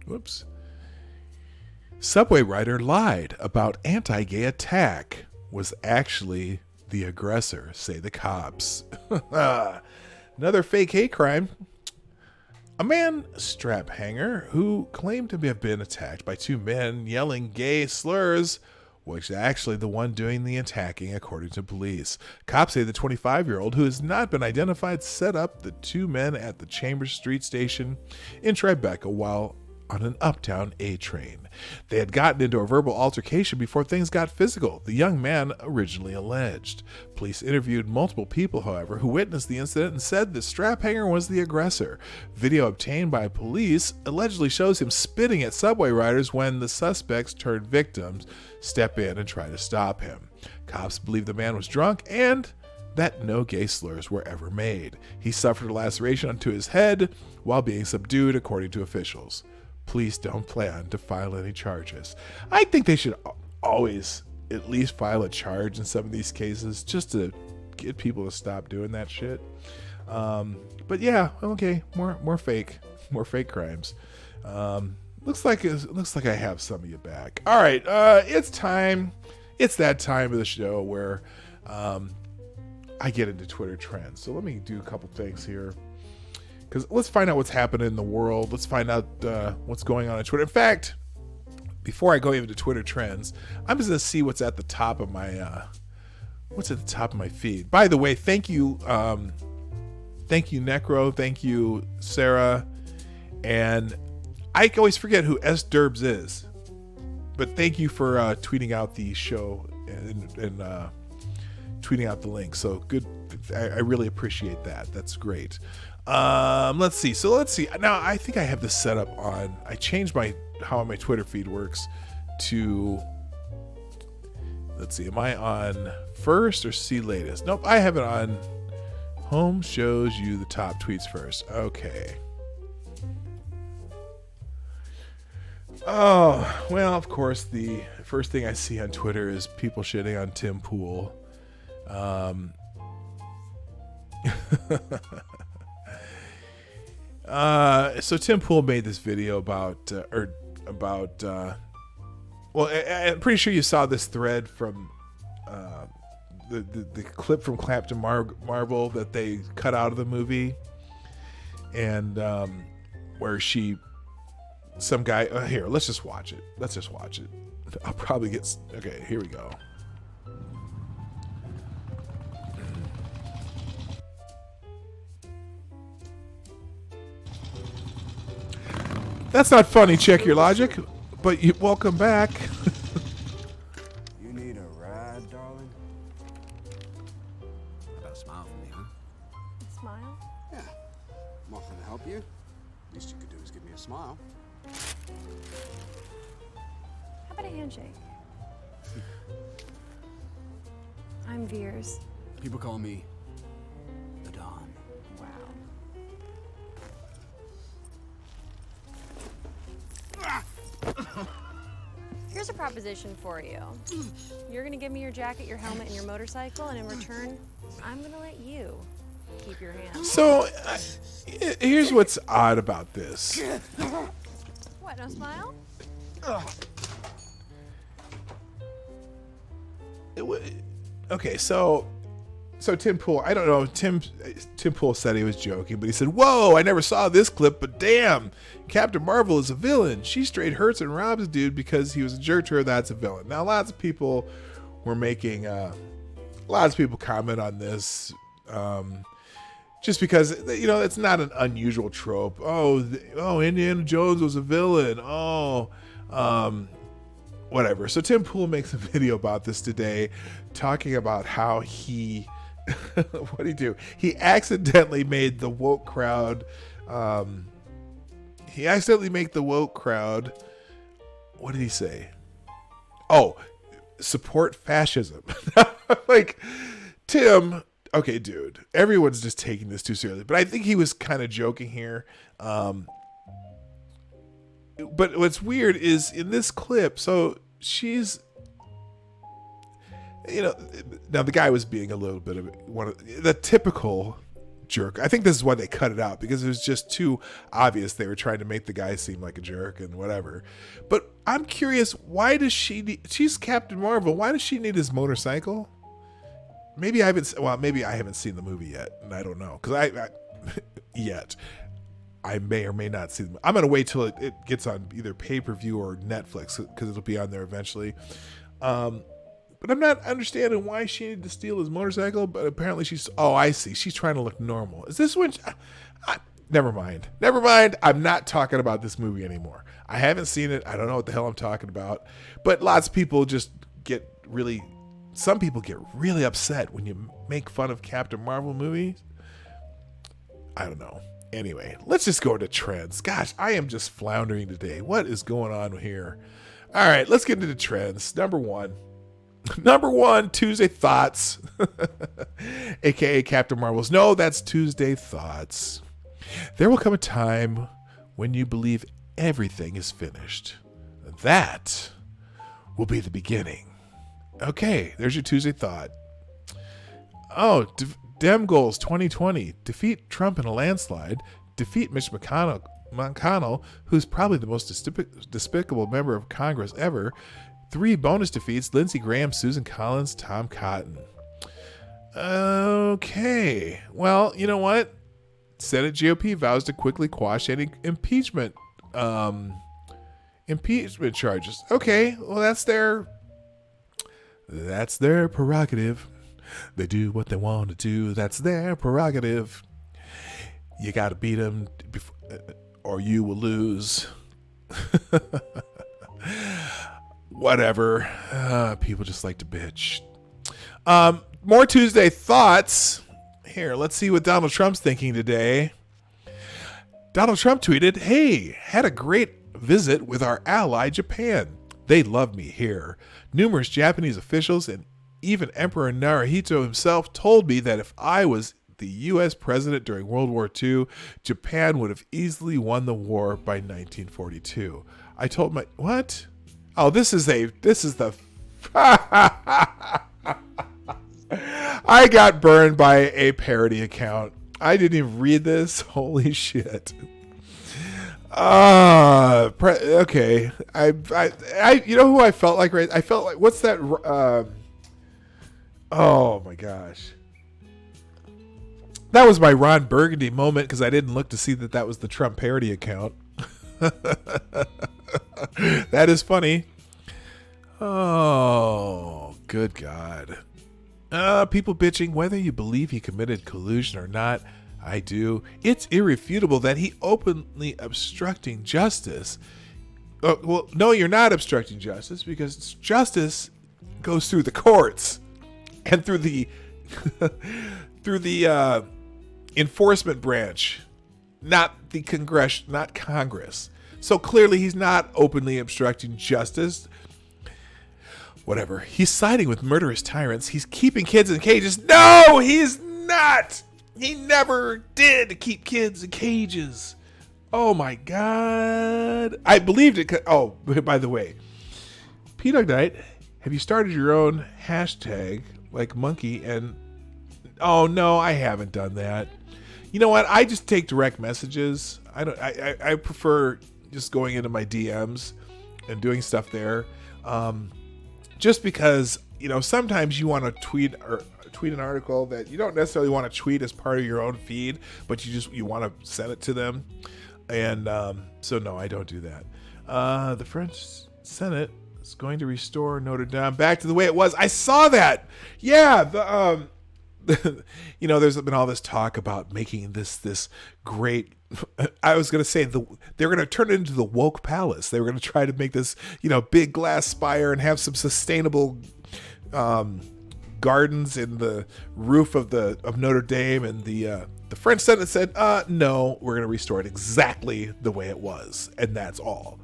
Whoops. Subway rider lied about anti-gay attack. Was actually the aggressor, say the cops. Another fake hate crime. A man strap hanger who claimed to have been attacked by two men yelling gay slurs was actually the one doing the attacking, according to police. Cops say the 25-year-old, who has not been identified, set up the two men at the Chambers Street station in Tribeca while on an uptown A train. They had gotten into a verbal altercation before things got physical, the young man originally alleged. Police interviewed multiple people, however, who witnessed the incident and said the strap hanger was the aggressor. Video obtained by police allegedly shows him spitting at subway riders when the suspects turned victims step in and try to stop him. Cops believe the man was drunk and that no gay slurs were ever made. He suffered a laceration onto his head while being subdued, according to officials. Police don't plan to file any charges. I think they should always at least file a charge in some of these cases just to get people to stop doing that shit. But yeah, okay, more fake crimes. Looks like I have some of you back. All right, it's time. It's that time of the show where I get into Twitter trends. So let me do a couple things here. Because let's find out what's happening in the world. Let's find out what's going on Twitter. In fact, before I go even to Twitter trends, I'm just gonna see what's at the top of my feed. By the way, thank you Necro, thank you Sarah, and I always forget who S Derbs is, but thank you for tweeting out the show and tweeting out the link. So good, I really appreciate that. That's great. Let's see. Now I think I have this set up on. I changed how my Twitter feed works to, let's see, am I on first or see latest? Nope, I have it on home shows you the top tweets first. Okay. Oh, well, of course, the first thing I see on Twitter is people shitting on Tim Pool. So Tim Pool made this video about, well, I'm pretty sure you saw this thread from the clip from Captain Marvel that they cut out of the movie, and where some guy, here, let's just watch it. I'll probably get, okay, here we go. That's not funny, check your logic, but welcome back. You need a ride, darling? How about a smile for me, huh? Smile? Yeah. I'm offering to help you. Least you could do is give me a smile. How about a handshake? I'm Veers. People call me the Don. Wow. Here's a proposition for you. You're gonna give me your jacket, your helmet, and your motorcycle, and in return, I'm gonna let you keep your hand. So, here's what's odd about this. What, no smile? Okay, so Tim Pool, I don't know, Tim Pool said he was joking, but he said, whoa, I never saw this clip, but damn, Captain Marvel is a villain. She straight hurts and robs a dude because he was a jerk to her, that's a villain. Now, lots of people comment on this, just because, it's not an unusual trope. Oh, Indiana Jones was a villain. Whatever. So Tim Pool makes a video about this today, talking about how he, what did he do? He accidentally made the woke crowd, what did he say? Oh, support fascism. Like, Tim, okay, dude, everyone's just taking this too seriously, but I think he was kind of joking here. But what's weird is in this clip, so she's, now the guy was being a little bit of one of the typical jerk. I think this is why they cut it out, because it was just too obvious. They were trying to make the guy seem like a jerk and whatever. But I'm curious, why does she's Captain Marvel. Why does she need his motorcycle? Maybe I haven't seen the movie yet, and I don't know, because I may or may not see them. I'm going to wait till it gets on either pay-per-view or Netflix, because it'll be on there eventually. But I'm not understanding why she needed to steal his motorcycle, but apparently I see. She's trying to look normal. Is this when... Never mind. I'm not talking about this movie anymore. I haven't seen it. I don't know what the hell I'm talking about. But lots of people some people get really upset when you make fun of Captain Marvel movies. I don't know. Anyway, let's just go to trends. Gosh, I am just floundering today. What is going on here? All right, let's get into the trends. Number one, Tuesday Thoughts, aka Captain Marvel's. No, that's Tuesday Thoughts. There will come a time when you believe everything is finished. That will be the beginning. Okay, there's your Tuesday Thought. Oh, Dem goals 2020. Defeat Trump in a landslide. Defeat Mitch McConnell, who's probably the most despicable member of Congress ever. 3 bonus defeats: Lindsey Graham, Susan Collins, Tom Cotton. Okay. Well, you know what? Senate GOP vows to quickly quash any impeachment charges. Okay. Well, that's their prerogative. They do what they want to do. That's their prerogative. You got to beat them or you will lose. Whatever. People just like to bitch. More Tuesday Thoughts. Here, let's see what Donald Trump's thinking today. Donald Trump tweeted, "Hey, had a great visit with our ally Japan. They love me here. Numerous Japanese officials and even Emperor Naruhito himself told me that if I was the U.S. president during World War II, Japan would have easily won the war by 1942. I told my... What? Oh, this is the... I got burned by a parody account. I didn't even read this. Holy shit. Okay. I you know who I felt like, right? I felt like, what's that? Oh my gosh. That was my Ron Burgundy moment because I didn't look to see that was the Trump parody account. That is funny. Oh, good God. People bitching whether you believe he committed collusion or not. I do. It's irrefutable that he openly obstructing justice. Well, no, you're not obstructing justice because justice goes through the courts and through the through the enforcement branch, not Congress. So clearly he's not openly obstructing justice. Whatever. He's siding with murderous tyrants. He's keeping kids in cages. No, he's not. He never did keep kids in cages. Oh my God. I believed it. Oh, by the way, Dawg Knight, have you started your own hashtag like monkey? And oh no, I haven't done that. You know what? I just take direct messages. I prefer just going into my DMs and doing stuff there. Just because, you know, sometimes you want to tweet an article that you don't necessarily want to tweet as part of your own feed, but you want to send it to them. And so no, I don't do that. The French Senate is going to restore Notre Dame back to the way it was. I saw that. Yeah, you know, there's been all this talk about making this great. I was going to say they're going to turn it into the woke palace. They were going to try to make this, you know, big glass spire and have some sustainable gardens in the roof of Notre Dame. And the French Senate said, no, we're going to restore it exactly the way it was, and that's all.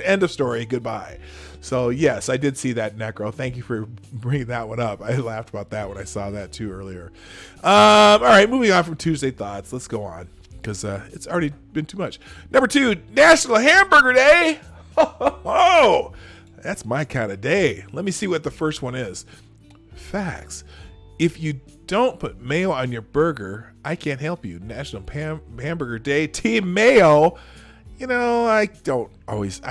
End of story. Goodbye. So yes, I did see that, Necro. Thank you for bringing that one up. I laughed about that when I saw that too earlier. All right, moving on from Tuesday Thoughts. Let's go on because it's already been too much. Number 2, National Hamburger Day. Oh, that's my kind of day. Let me see what the first one is. Facts. If you don't put mayo on your burger, I can't help you. National Hamburger Day. Team Mayo. You know, I don't always,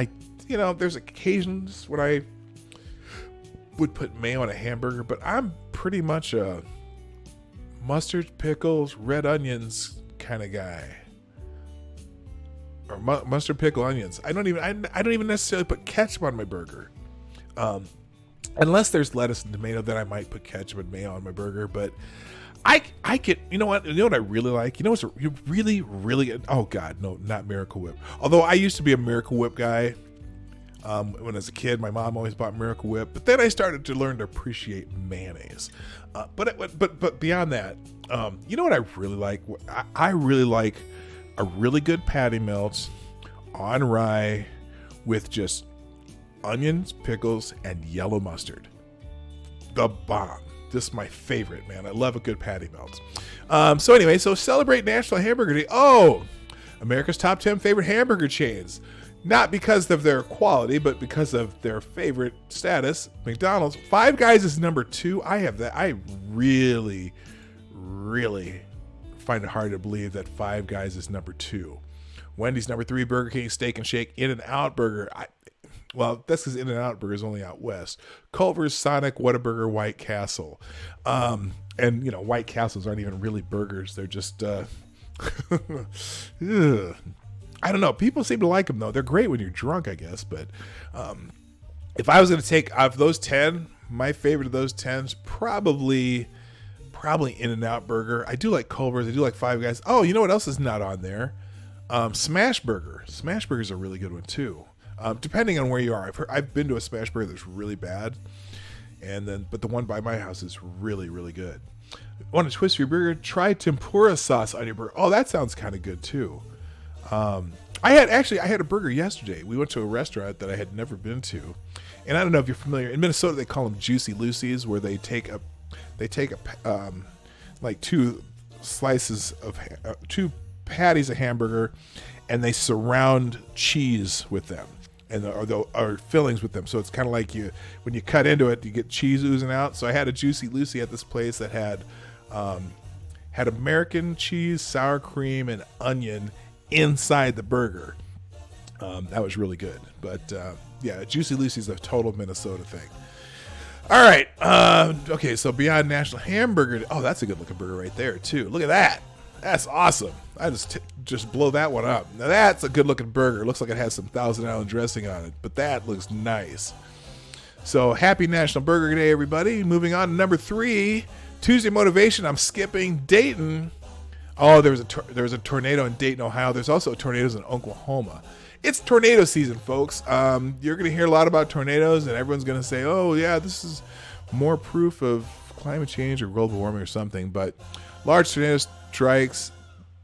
there's occasions when I would put mayo on a hamburger, but I'm pretty much a mustard, pickles, red onions kind of guy. Or mustard, pickle, onions. I don't even necessarily put ketchup on my burger. Unless there's lettuce and tomato, then I might put ketchup and mayo on my burger, but I can, you know what I really like? You know what's really, really, oh God, no, not Miracle Whip. Although I used to be a Miracle Whip guy. When I was a kid, my mom always bought Miracle Whip, but then I started to learn to appreciate mayonnaise. But beyond that, you know what I really like? I really like a really good patty melt on rye with just onions, pickles, and yellow mustard. The bomb. This is my favorite, man. I love a good patty melt. So celebrate National Hamburger Day. Oh, America's top 10 favorite hamburger chains. Not because of their quality, but because of their favorite status. McDonald's. Five Guys is number 2. I have that. I really, really find it hard to believe that Five Guys is number 2. Wendy's number 3. Burger King, Steak and Shake. In-N-Out Burger. Well, that's because In-N-Out Burger is only out west. Culver's, Sonic, Whataburger, White Castle. And, you know, White Castles aren't even really burgers. They're just, I don't know. People seem to like them, though. They're great when you're drunk, I guess. But if I was going to take, out of those 10, my favorite of those 10's probably In-N-Out Burger. I do like Culver's. I do like Five Guys. Oh, you know what else is not on there? Smash Burger. Smash Burger's a really good one, too. Depending on where you are. I've been to a Smash Burger that's really bad, but the one by my house is really, really good. Want to twist your burger? Try tempura sauce on your burger. Oh, that sounds kind of good too. I had a burger yesterday. We went to a restaurant that I had never been to, and I don't know if you're familiar. In Minnesota, they call them Juicy Lucy's, where they take like two patties of hamburger, and they surround cheese with them, and or fillings with them. So it's kind of like when you cut into it, you get cheese oozing out. So I had a Juicy Lucy at this place that had American cheese, sour cream, and onion inside the burger. That was really good. But yeah, Juicy Lucy's a total Minnesota thing. All right. Okay, so Beyond National Hamburger. Oh, that's a good looking burger right there too. Look at that. That's awesome. I just blow that one up. Now that's a good looking burger. It looks like it has some Thousand Island dressing on it, but that looks nice. So happy National Burger Day, everybody. Moving on to number 3, Tuesday motivation. I'm skipping Dayton. Oh, there was a tornado in Dayton, Ohio. There's also tornadoes in Oklahoma. It's tornado season, folks. You're going to hear a lot about tornadoes, and everyone's going to say, oh, yeah, this is more proof of climate change or global warming or something. But large tornado strikes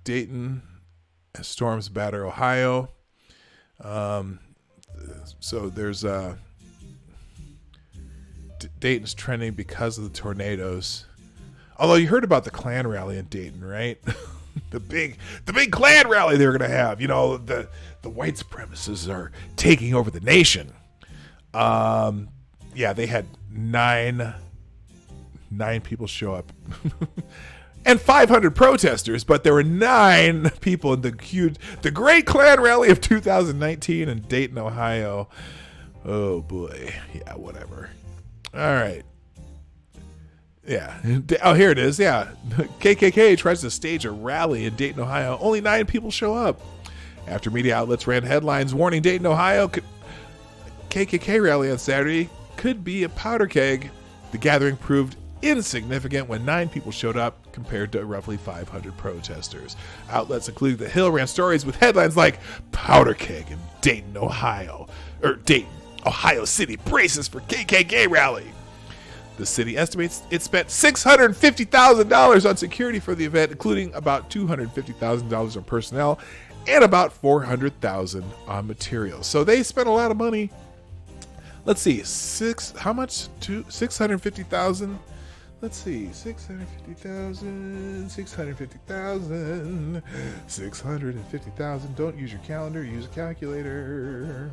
Dayton as storms batter Ohio. So there's Dayton's trending because of the tornadoes. Although you heard about the Klan rally in Dayton, right? the big Klan rally they were going to have. You know, the white supremacists are taking over the nation. Yeah, they had nine people show up. And 500 protesters, but there were 9 people in the Great Klan Rally of 2019 in Dayton, Ohio. Oh boy. Yeah, whatever. All right. Yeah. Oh, here it is. Yeah. KKK tries to stage a rally in Dayton, Ohio. Only 9 people show up. After media outlets ran headlines warning Dayton, Ohio, KKK rally on Saturday could be a powder keg. The gathering proved insignificant when 9 people showed up compared to roughly 500 protesters. Outlets including The Hill ran stories with headlines like powder keg in Dayton, Ohio, or Dayton, Ohio City braces for KKK rally. The city estimates it spent $650,000 on security for the event, including about $250,000 on personnel and about $400,000 on materials. So they spent a lot of money. Let's see, how much? $650,000. Let's see, $650,000. Don't use your calendar, use a calculator.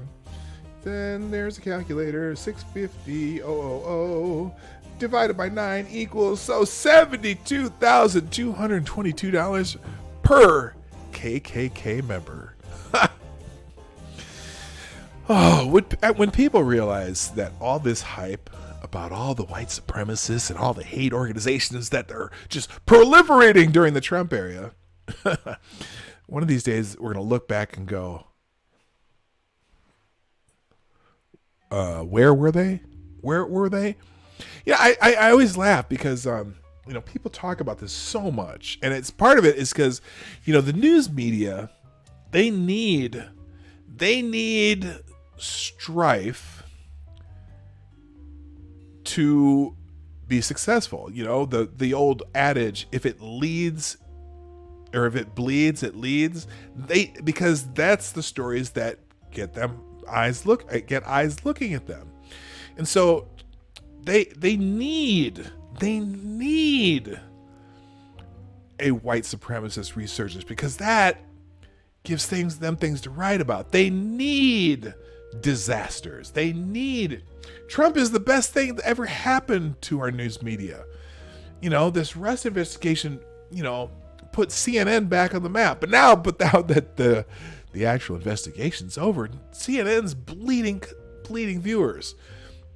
Then there's a calculator. 650,000 divided by 9 equals $72,222 per KKK member. Oh, when people realize that all this hype about all the white supremacists and all the hate organizations that are just proliferating during the Trump era, one of these days we're going to look back and go, where were they? Where were they? Yeah, I always laugh because, people talk about this so much. And it's part of it is because, the news media, they need strife to be successful. The old adage, if it leads or if it bleeds, it leads. Because that's the stories that get eyes looking at them. And so they need a white supremacist resurgence because that gives them things to write about. They need disasters. Trump is the best thing that ever happened to our news media. This Rust investigation, put CNN back on the map. But now that the actual investigation's over, CNN's bleeding viewers,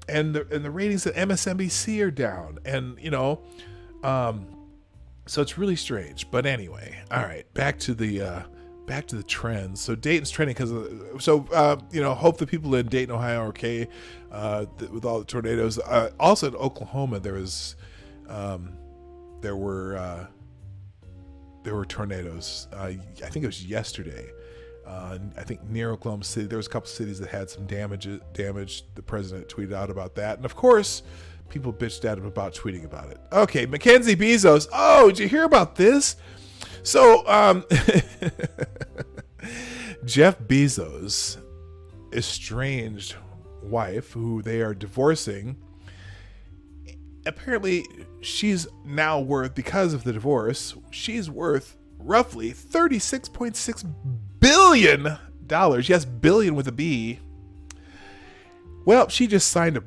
and the ratings at MSNBC are down, and so it's really strange. But anyway, all right, back to the trends. So Dayton's trending because hope the people in Dayton, Ohio are okay with all the tornadoes. Also in Oklahoma, there were tornadoes. I think it was yesterday. I think near Oklahoma City, there was a couple cities that had some damage. The president tweeted out about that, and of course, people bitched at him about tweeting about it. Okay, Mackenzie Bezos. Oh, did you hear about this? So, Jeff Bezos' estranged wife, who they are divorcing, apparently she's now worth, because of the divorce, she's worth roughly $36.6 billion. Yes, billion with a B. Well, she just signed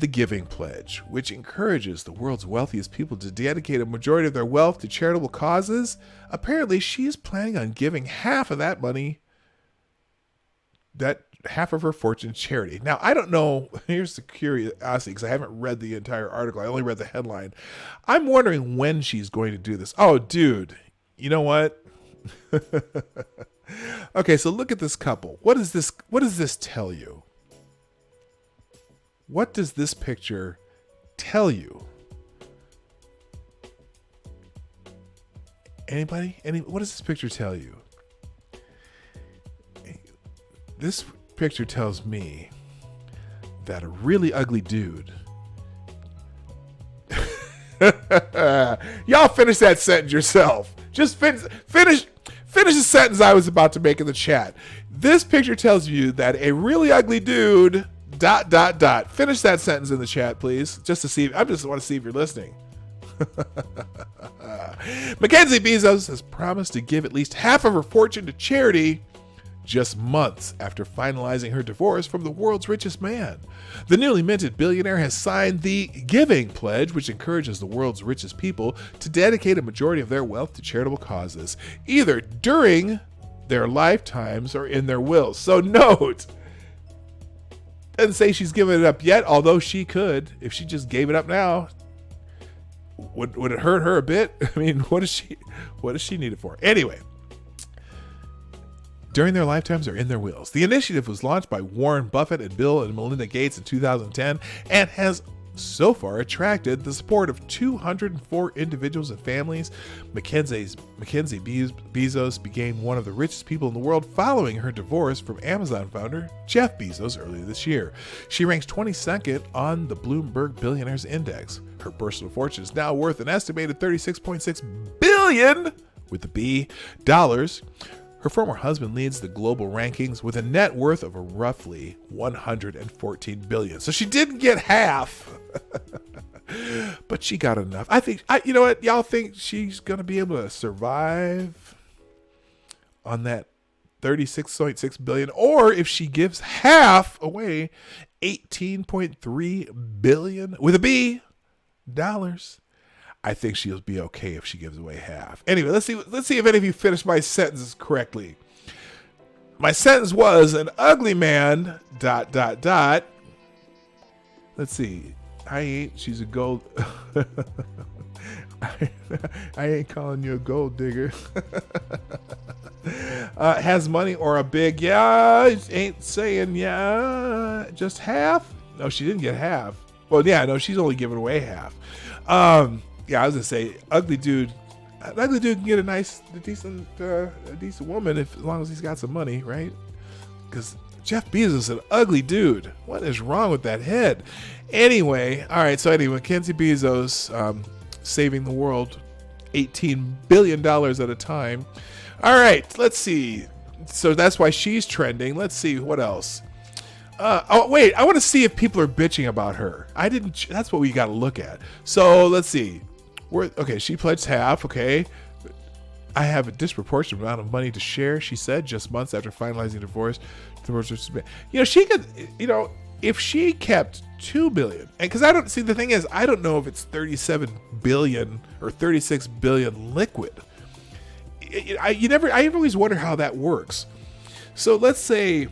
the Giving Pledge, which encourages the world's wealthiest people to dedicate a majority of their wealth to charitable causes. Apparently, she's planning on giving half of that money, that half of her fortune, to charity. Now, I don't know. Here's the curiosity, because I haven't read the entire article. I only read the headline. I'm wondering when she's going to do this. Oh, dude, you know what? Okay, so look at this couple. What does this tell you? What does this picture tell you? Anybody? What does this picture tell you? This picture tells me that a really ugly dude. Y'all finish that sentence yourself. Just finish the sentence I was about to make in the chat. This picture tells you that a really ugly dude ... Finish that sentence in the chat, please. Just to see. I just want to see if you're listening. Mackenzie Bezos has promised to give at least half of her fortune to charity just months after finalizing her divorce from the world's richest man. The newly minted billionaire has signed the Giving Pledge, which encourages the world's richest people to dedicate a majority of their wealth to charitable causes, either during their lifetimes or in their wills. So note, doesn't say she's giving it up yet, although she could. If she just gave it up now, would it hurt her a bit? I mean, what does she need it for? Anyway, during their lifetimes or in their wills. The initiative was launched by Warren Buffett and Bill and Melinda Gates in 2010 and has so far attracted the support of 204 individuals and families. Mackenzie Bezos became one of the richest people in the world following her divorce from Amazon founder Jeff Bezos earlier this year. She ranks 22nd on the Bloomberg Billionaires Index. Her personal fortune is now worth an estimated $36.6 billion with the B dollars. Her former husband leads the global rankings with a net worth of a roughly $114 billion. So she didn't get half, but she got enough. You know what? Y'all think she's going to be able to survive on that $36.6 billion? Or if she gives half away, $18.3 billion with a B dollars, I think she'll be okay if she gives away half. Anyway, let's see if any of you finished my sentences correctly. My sentence was an ugly man ... Let's see. She's a gold. I ain't calling you a gold digger. Has money or a big, yeah, ain't saying, yeah, just half. No, she didn't get half. Well, yeah, no, she's only giving away half. Yeah, I was gonna say, ugly dude. An ugly dude can get a decent woman as long as he's got some money, right? Because Jeff Bezos is an ugly dude. What is wrong with that head? Anyway, all right. So anyway, Mackenzie Bezos saving the world, $18 billion at a time. All right, let's see. So that's why she's trending. Let's see what else. Oh wait, I want to see if people are bitching about her. That's what we got to look at. So let's see. Okay, she pledged half. Okay, I have a disproportionate amount of money to share, she said, just months after finalizing divorce. She could. If she kept $2 billion, and because I don't see, the thing is, I don't know if it's 37 billion or 36 billion liquid. I always wonder how that works. So let's say.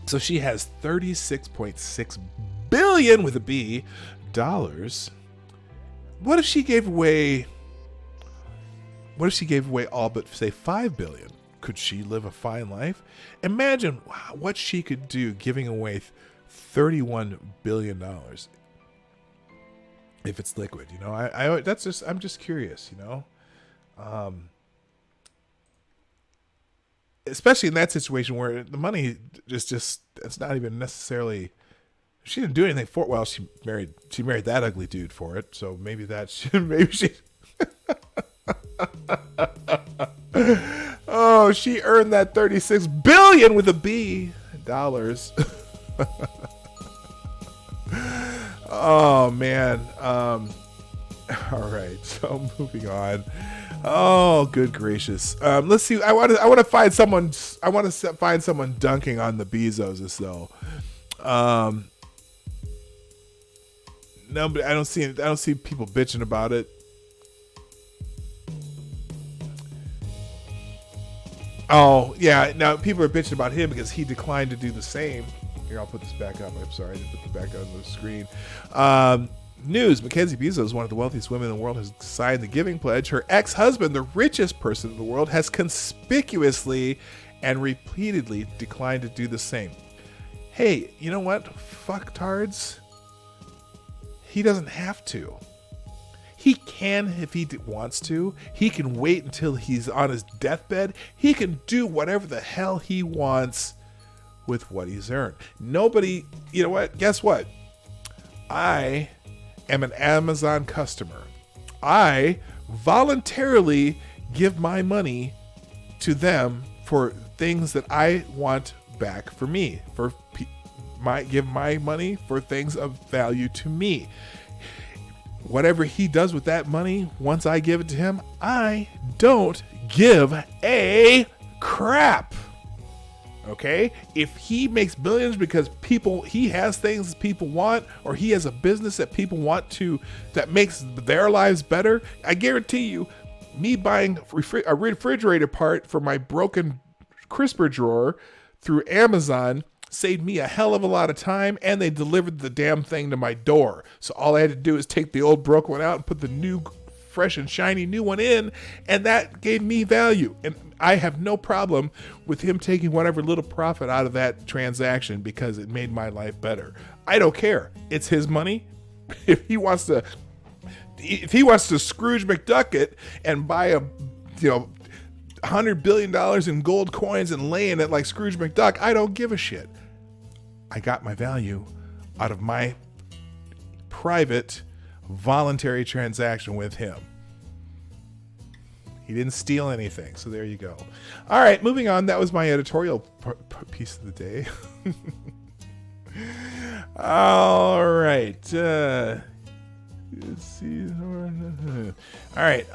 So she has $36.6 billion with a B dollars. What if she gave away all but say $5 billion? Could she live a fine life? Imagine what she could do giving away $31 billion if it's liquid. I'm just curious. Especially in that situation where the money is just, it's not even necessarily, she didn't do anything for it. Well, she married that ugly dude for it. So maybe she Oh, she earned that 36 billion with a B dollars. Oh man. All right. So moving on. Oh, good gracious. Let's see. I want to find someone. I want to find someone dunking on the Bezoses though. No, but I don't see people bitching about it. Oh yeah. Now people are bitching about him because he declined to do the same. Here, I'll put this back up. I'm sorry, I didn't put it back on the screen. News: Mackenzie Bezos, one of the wealthiest women in the world, has signed the Giving Pledge. Her ex-husband, the richest person in the world, has conspicuously and repeatedly declined to do the same. Hey, you know what? Fucktards. He doesn't have to. He can if he wants to. He can wait until he's on his deathbed. He can do whatever the hell he wants with what he's earned. Nobody, you know what? Guess what? I am an Amazon customer. I voluntarily give my money to them for things that I want back for me. Give my money for things of value to me. Whatever he does with that money, once I give it to him, I don't give a crap. Okay? If he makes billions because he has things people want, or he has a business that people want that makes their lives better, I guarantee you, me buying a refrigerator part for my broken crisper drawer through Amazon saved me a hell of a lot of time, and they delivered the damn thing to my door. So all I had to do is take the old broke one out and put the new fresh and shiny new one in, and that gave me value. And I have no problem with him taking whatever little profit out of that transaction because it made my life better. I don't care. It's his money. If he wants to Scrooge McDuck it and buy $100 billion in gold coins and laying it like Scrooge McDuck, I don't give a shit. I got my value out of my private voluntary transaction with him. He didn't steal anything, so there you go. All right, moving on. That was my editorial piece of the day. All right. Let's see. All right.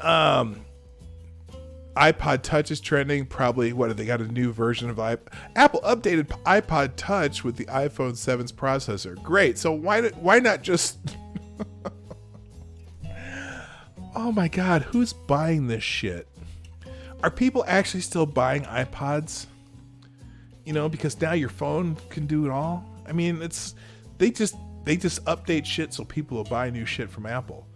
iPod Touch is trending. Probably, they got a new version of Apple updated iPod Touch with the iPhone 7's processor. Great. So why not just... Oh my God, who's buying this shit? Are people actually still buying iPods? Because now your phone can do it all. I mean, they just update shit so people will buy new shit from Apple.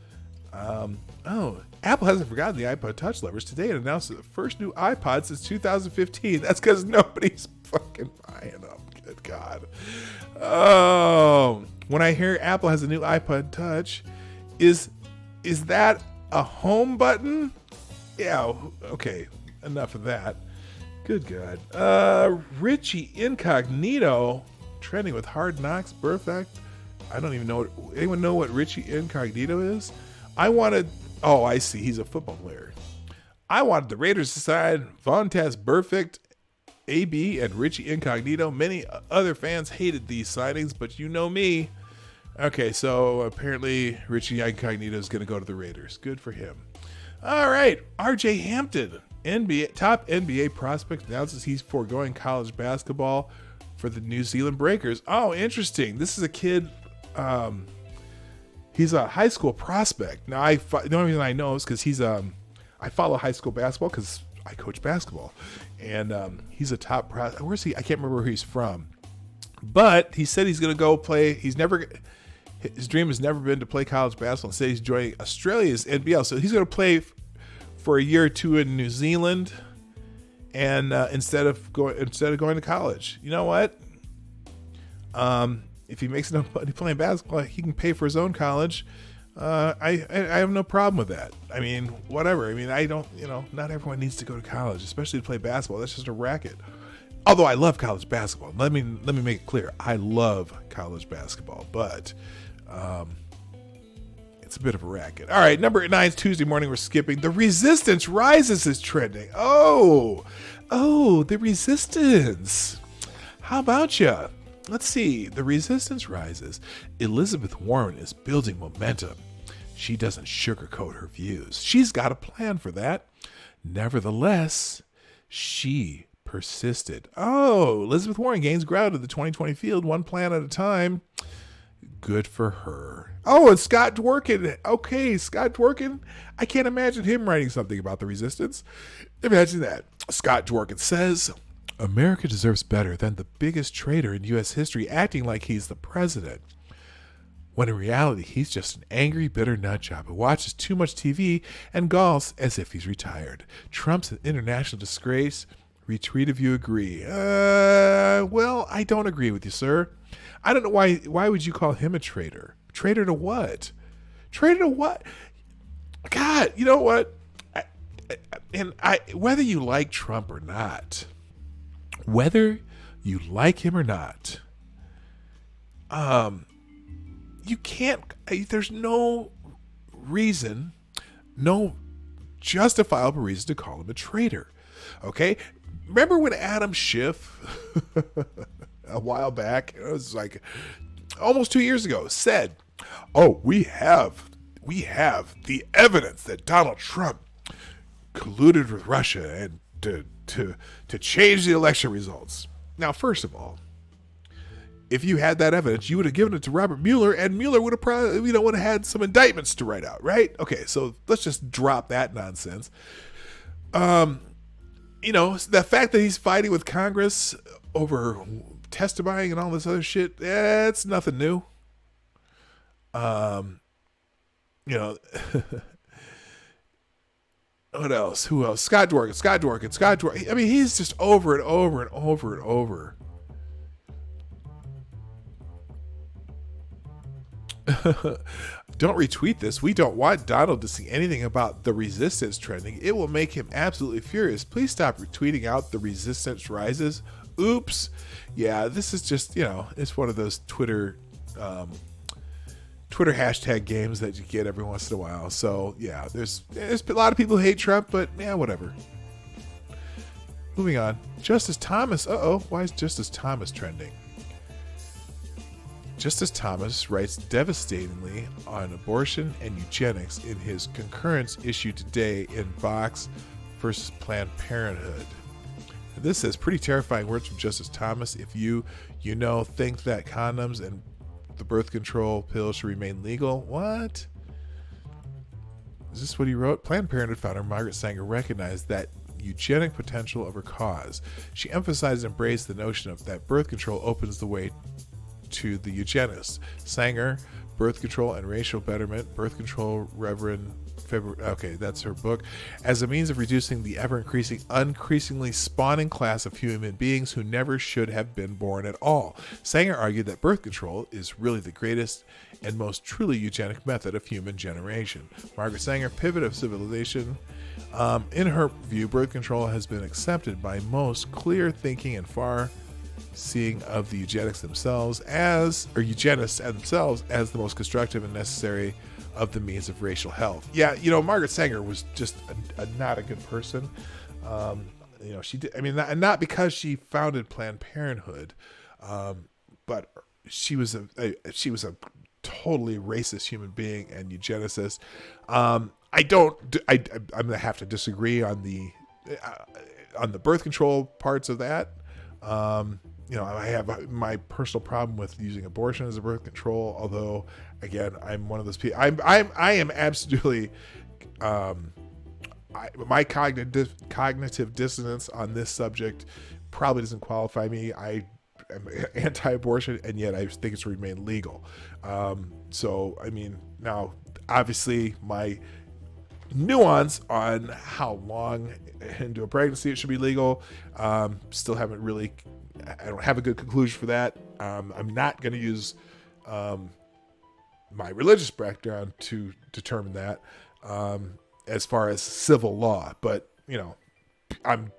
Apple hasn't forgotten the iPod Touch lovers. Today it announced the first new iPod since 2015. That's because nobody's fucking buying them. Good God. Oh, when I hear Apple has a new iPod Touch, is that a home button? Yeah, okay. Enough of that. Good God. Richie Incognito trending with Hard Knocks, Perfect. I don't even know. Anyone know what Richie Incognito is? I see. He's a football player. I wanted the Raiders to sign Vontaze Burfict, AB, and Richie Incognito. Many other fans hated these signings, but you know me. Okay, so apparently Richie Incognito is going to go to the Raiders. Good for him. All right, RJ Hampton, top NBA prospect, announces he's foregoing college basketball for the New Zealand Breakers. Oh, interesting. This is a kid. He's a high school prospect. Now, the only reason I know is because I follow high school basketball because I coach basketball, and he's a top prospect. Where's he? I can't remember where he's from, but he said he's going to go play. His dream has never been to play college basketball. Instead, he's joining Australia's NBL. So he's going to play for a year or two in New Zealand, and instead of going to college. You know what? If he makes enough money playing basketball, he can pay for his own college. I have no problem with that. I mean, whatever. I mean, I don't. Not everyone needs to go to college, especially to play basketball. That's just a racket. Although I love college basketball. Let me make it clear. I love college basketball, but it's a bit of a racket. All right, number 9 is Tuesday morning. We're skipping. The Resistance Rises is trending. Oh, Oh, the resistance. How about ya? Let's see. The resistance rises. Elizabeth Warren is building momentum. She doesn't sugarcoat her views. She's got a plan for that. Nevertheless, she persisted. Oh, Elizabeth Warren gains ground in the 2020 field, one plan at a time. Good for her. Oh, and Scott Dworkin. Okay, Scott Dworkin. I can't imagine him writing something about the resistance. Imagine that. Scott Dworkin says, America deserves better than the biggest traitor in U.S. history acting like he's the president. When in reality, he's just an angry, bitter nutjob who watches too much TV and golfs as if he's retired. Trump's an international disgrace. Retweet if you agree. Well, I don't agree with you, sir. I don't know why. Why would you call him a traitor? Traitor to what? Traitor to what? God, you know what? Whether you like Trump or not, whether you like him or not, you can't. There's no reason, no justifiable reason to call him a traitor. Okay, remember when Adam Schiff, a while back, it was like almost 2 years ago, said, "Oh, we have the evidence that Donald Trump colluded with Russia and to change the election results." Now, first of all, if you had that evidence, you would have given it to Robert Mueller, and Mueller would have probably, would have had some indictments to write out, right? Okay, so let's just drop that nonsense. The fact that he's fighting with Congress over testifying and all this other shit, it's nothing new. What else? Who else? Scott Dworkin. I mean, he's just over and over and over and over. Don't retweet this. We don't want Donald to see anything about the resistance trending. It will make him absolutely furious. Please stop retweeting out the resistance rises. Oops. Yeah, this is just, it's one of those Twitter hashtag games that you get every once in a while. So yeah, there's a lot of people who hate Trump, but yeah, whatever. Moving on. Justice Thomas. Why is Justice Thomas trending? Justice Thomas writes devastatingly on abortion and eugenics in his concurrence issued today in Vox versus Planned Parenthood. This says pretty terrifying words from Justice Thomas. If you think that condoms and the birth control pill should remain legal. What? Is this what he wrote? Planned Parenthood founder Margaret Sanger recognized that eugenic potential of her cause. She emphasized and embraced the notion of that birth control opens the way to the eugenist. Sanger, Birth Control and Racial Betterment, Birth Control, Reverend February. Okay, that's her book. As a means of reducing the increasingly spawning class of human beings who never should have been born at all. Sanger argued that birth control is really the greatest and most truly eugenic method of human generation. Margaret Sanger, Pivot of Civilization. In her view, birth control has been accepted by most clear-thinking and far-seeing of the eugenists themselves as the most constructive and necessary of the means of racial health. Yeah, Margaret Sanger was just not a good person. She did. I mean, not because she founded Planned Parenthood, but she was a totally racist human being and eugenicist. I'm gonna have to disagree on the birth control parts of that. I have my personal problem with using abortion as a birth control. Although, again, I'm one of those people. I am absolutely. My cognitive dissonance on this subject probably doesn't qualify me. I am anti-abortion, and yet I think it's remain legal. So, I mean, now obviously my nuance on how long into a pregnancy it should be legal, still haven't really. I don't have a good conclusion for that. I'm not going to use my religious background to determine that as far as civil law, but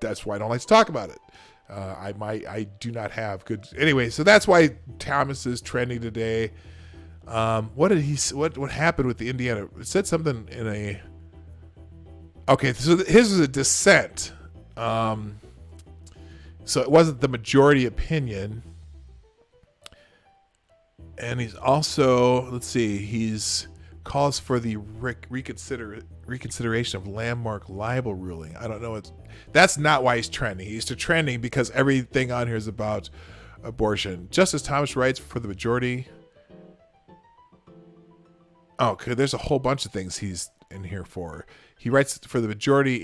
that's why I don't like to talk about it. I do not have good. Anyway, so that's why Thomas is trending today. What happened with the Indiana? It said something in a. Okay, so his is a dissent. So it wasn't the majority opinion. And he's also, let's see, he's calls for the reconsideration of landmark libel ruling. I don't know. That's not why he's trending. He's trending because everything on here is about abortion. Justice Thomas writes for the majority. Oh, okay, there's a whole bunch of things he's in here for. He writes for the majority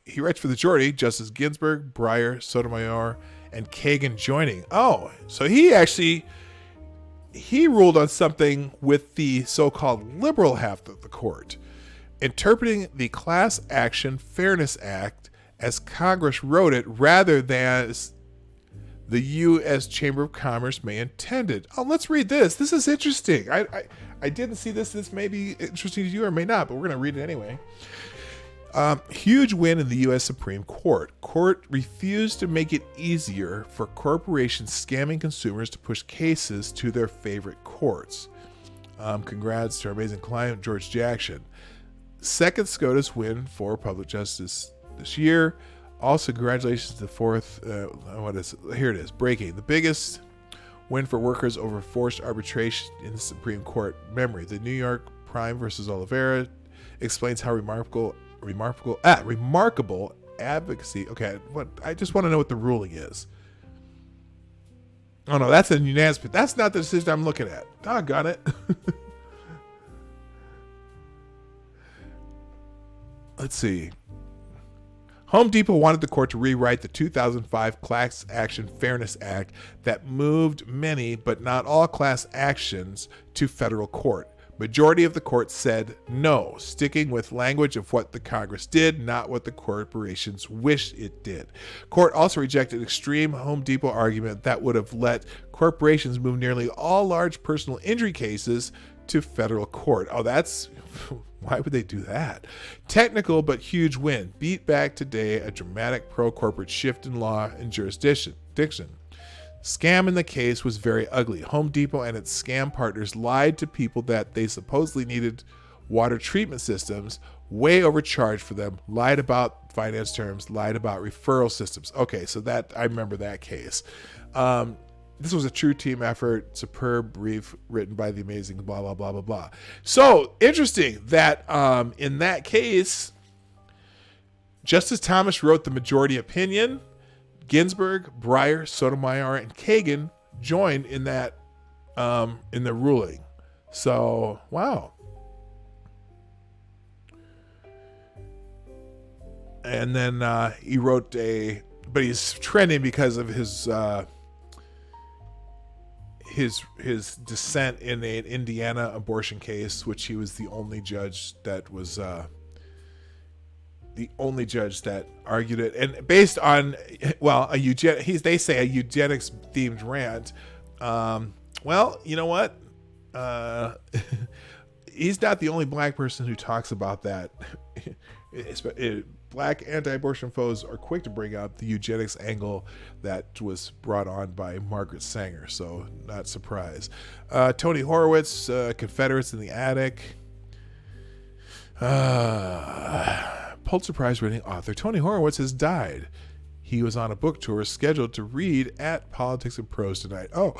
he writes for the majority, Justice Ginsburg, Breyer, Sotomayor, and Kagan joining. Oh, so he ruled on something with the so-called liberal half of the court, interpreting the Class Action Fairness Act as Congress wrote it rather than as the U.S. Chamber of Commerce may intended. Oh, let's read this. This is interesting. I didn't see this. This may be interesting to you or may not, but we're going to read it anyway. Huge win in the U.S. Supreme Court. Court refused to make it easier for corporations scamming consumers to push cases to their favorite courts. Congrats to our amazing client, George Jackson. Second SCOTUS win for public justice this year. Also, congratulations to the fourth. Here it is. Breaking. The biggest win for workers over forced arbitration in the Supreme Court memory. The New York Prime versus Oliveira explains how remarkable advocacy. Okay, I just want to know what the ruling is. Oh no, that's a unanimous. That's not the decision I'm looking at. Doggone it. Let's see. Home Depot wanted the court to rewrite the 2005 Class Action Fairness Act that moved many, but not all class actions to federal court. Majority of the court said no, sticking with language of what the Congress did, not what the corporations wished it did. Court also rejected extreme Home Depot argument that would have let corporations move nearly all large personal injury cases to federal court. Oh, why would they do that? Technical but huge win. Beat back today a dramatic pro-corporate shift in law and jurisdiction. Scam in the case was very ugly. Home Depot and its scam partners lied to people that they supposedly needed water treatment systems, way overcharged for them, lied about finance terms, lied about referral systems. Okay, so I remember that case. This was a true team effort, superb brief written by the amazing blah, blah, blah, blah, blah. So interesting that in that case, Justice Thomas wrote the majority opinion. Ginsburg, Breyer, Sotomayor, and Kagan joined in that in the ruling. So, wow. And then he wrote but he's trending because of his dissent in an Indiana abortion case, which he was the only judge that argued it, and based on they say a eugenics themed rant. Well, you know what? He's not the only black person who talks about that. Black anti-abortion foes are quick to bring up the eugenics angle that was brought on by Margaret Sanger, so not surprised. Tony Horowitz, Confederates in the Attic. Pulitzer Prize winning author Tony Horowitz has died. He was on a book tour scheduled to read at Politics and Prose tonight. Oh,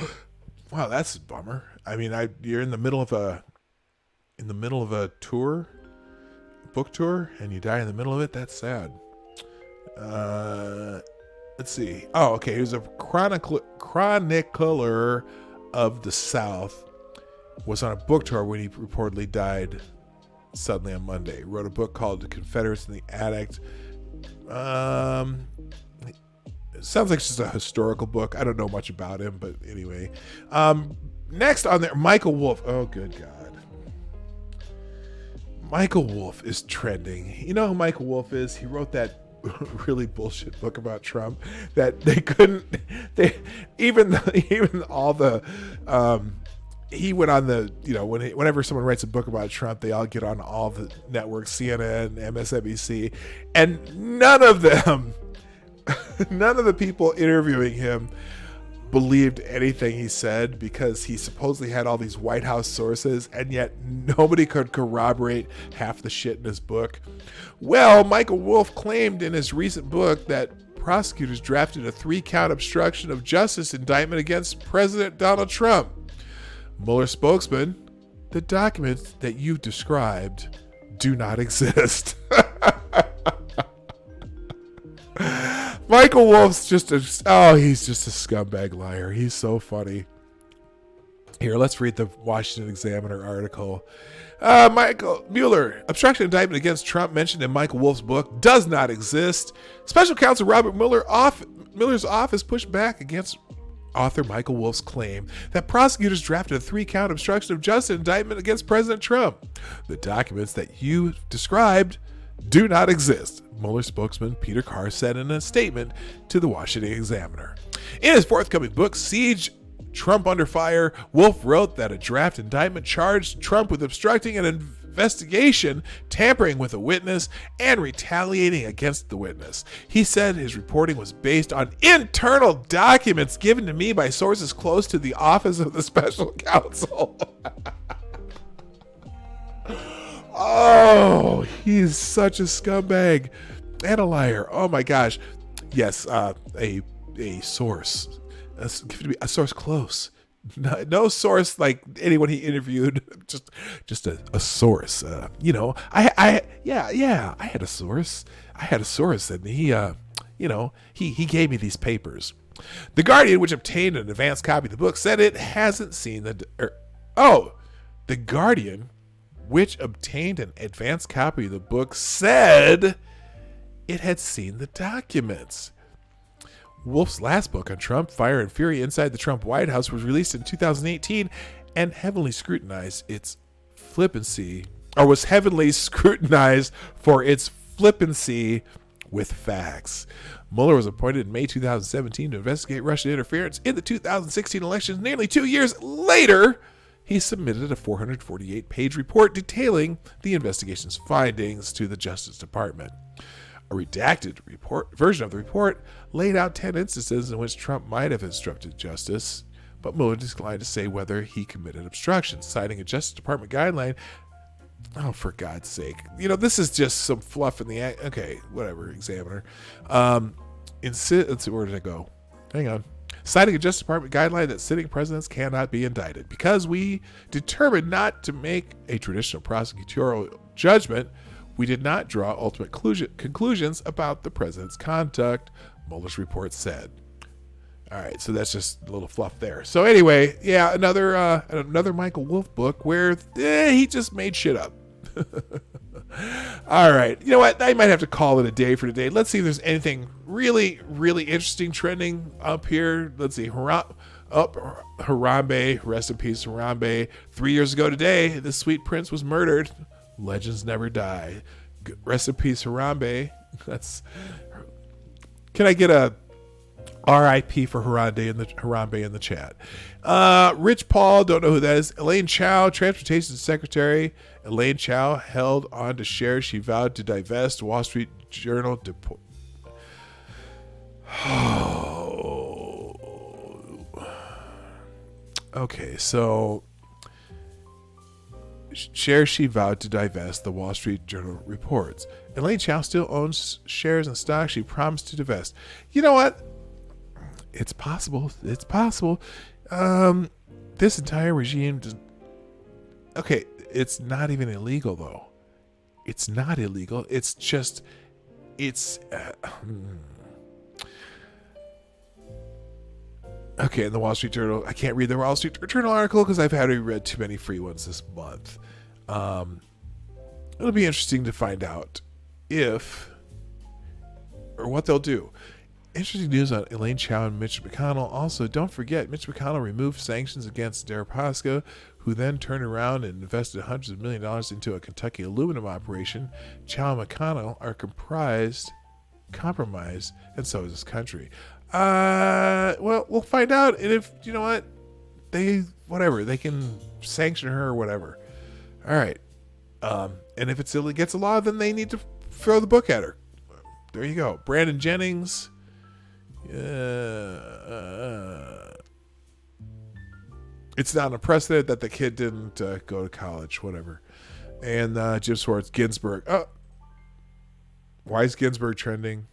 wow, that's a bummer. I mean, you're in the middle of a book tour, and you die in the middle of it. That's sad. Let's see. Oh, okay. He was a chronicler of the South. Was on a book tour when he reportedly died suddenly on Monday. Wrote a book called The Confederates in the Attic. It sounds like it's just a historical book. I don't know much about him, but anyway. Next on there, Michael Wolff. Oh, good God. Michael Wolff is trending. You know who Michael Wolff is? He wrote that really bullshit book about Trump that he went on whenever someone writes a book about Trump, they all get on all the networks, CNN, MSNBC, and none of the people interviewing him believed anything he said because he supposedly had all these White House sources, and yet nobody could corroborate half the shit in his book. Well, Michael Wolff claimed in his recent book that prosecutors drafted a 3-count obstruction of justice indictment against President Donald Trump. Mueller spokesman, the documents that you've described do not exist. Michael Wolff's he's just a scumbag liar. He's so funny. Here, let's read the Washington Examiner article. Michael Mueller, obstruction indictment against Trump mentioned in Michael Wolff's book does not exist. Special counsel Robert Mueller's office pushed back against author Michael Wolff's claim that prosecutors drafted a 3-count obstruction of justice indictment against President Trump. The documents that you described do not exist, Mueller spokesman Peter Carr said in a statement to the Washington Examiner. In his forthcoming book, Siege: Trump Under Fire, Wolff wrote that a draft indictment charged Trump with obstructing an investigation, tampering with a witness, and retaliating against the witness. He said his reporting was based on internal documents given to me by sources close to the office of the special counsel. Oh, he's such a scumbag and a liar. Oh my gosh. Yes, a source. A source close. No source like anyone he interviewed. Just a source. I had a source. And he gave me these papers. The Guardian, which obtained an advance copy of the book, said it hasn't seen The Guardian, which obtained an advance copy of the book, said it had seen the documents. Wolff's last book on Trump, Fire and Fury Inside the Trump White House, was released in 2018 and heavily scrutinized was heavily scrutinized for its flippancy with facts. Mueller was appointed in May 2017 to investigate Russian interference in the 2016 elections. Nearly 2 years later, he submitted a 448-page report detailing the investigation's findings to the Justice Department. A redacted version of the report laid out 10 instances in which Trump might have obstructed justice, but Mueller declined to say whether he committed obstruction, citing a Justice Department guideline. Oh, for God's sake. This is just some fluff in the... Okay, whatever, Examiner. Let's see, where did I go? Hang on. Citing a Justice Department guideline that sitting presidents cannot be indicted. Because we determined not to make a traditional prosecutorial judgment, we did not draw ultimate conclusions about the president's conduct, Mueller's report said. All right, so that's just a little fluff there. So anyway, yeah, another Michael Wolff book where he just made shit up. All right, you know what? I might have to call it a day for today. Let's see if there's anything really, really interesting trending up here. Let's see. Harambe, rest in peace, Harambe. 3 years ago today, the sweet prince was murdered. Legends never die. Rest in peace, Harambe. Can I get a R.I.P. for Harambe in the chat? Rich Paul, don't know who that is. Elaine Chao, Transportation Secretary. Elaine Chao held on to shares she vowed to divest. Wall Street Journal. Okay, so shares she vowed to divest, the Wall Street Journal reports. Elaine Chao still owns shares and stocks she promised to divest. You know what? It's possible. It's possible. This entire regime does... Okay, it's not even illegal, though. It's not illegal. It's just... Okay, in the Wall Street Journal, I can't read the Wall Street Journal article because I've already read too many free ones this month. It'll be interesting to find out what they'll do. Interesting news on Elaine Chao and Mitch McConnell. Also, don't forget, Mitch McConnell removed sanctions against Deripaska, who then turned around and invested hundreds of $millions of into a Kentucky aluminum operation. Chao and McConnell are compromised, and so is this country. Well, we'll find out. And if, you know what, they can sanction her or whatever. All right. And if it gets a law, then they need to throw the book at her. There you go. Brandon Jennings. it's not unprecedented that the kid didn't go to college, whatever. And Jim Swartz, Ginsburg. Why is Ginsburg trending?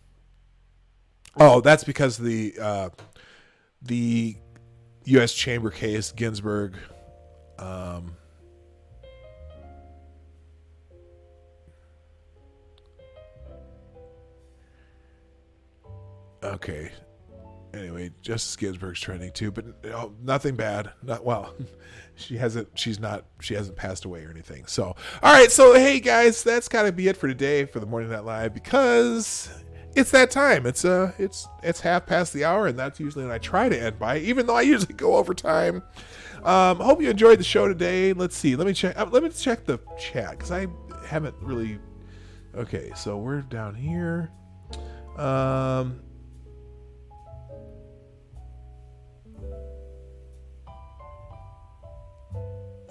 Oh, that's because the U.S. Chamber case, Ginsburg. Okay. Anyway, Justice Ginsburg's trending too, but nothing bad. She hasn't passed away or anything. So, all right. So, hey guys, that's gotta be it for today for the Morning Night Live, because it's that time. It's 1/2 the hour, and that's usually when I try to end by, even though I usually go over time. Hope you enjoyed the show today. Let's see. Let me check the chat, because I haven't really. Okay, so we're down here.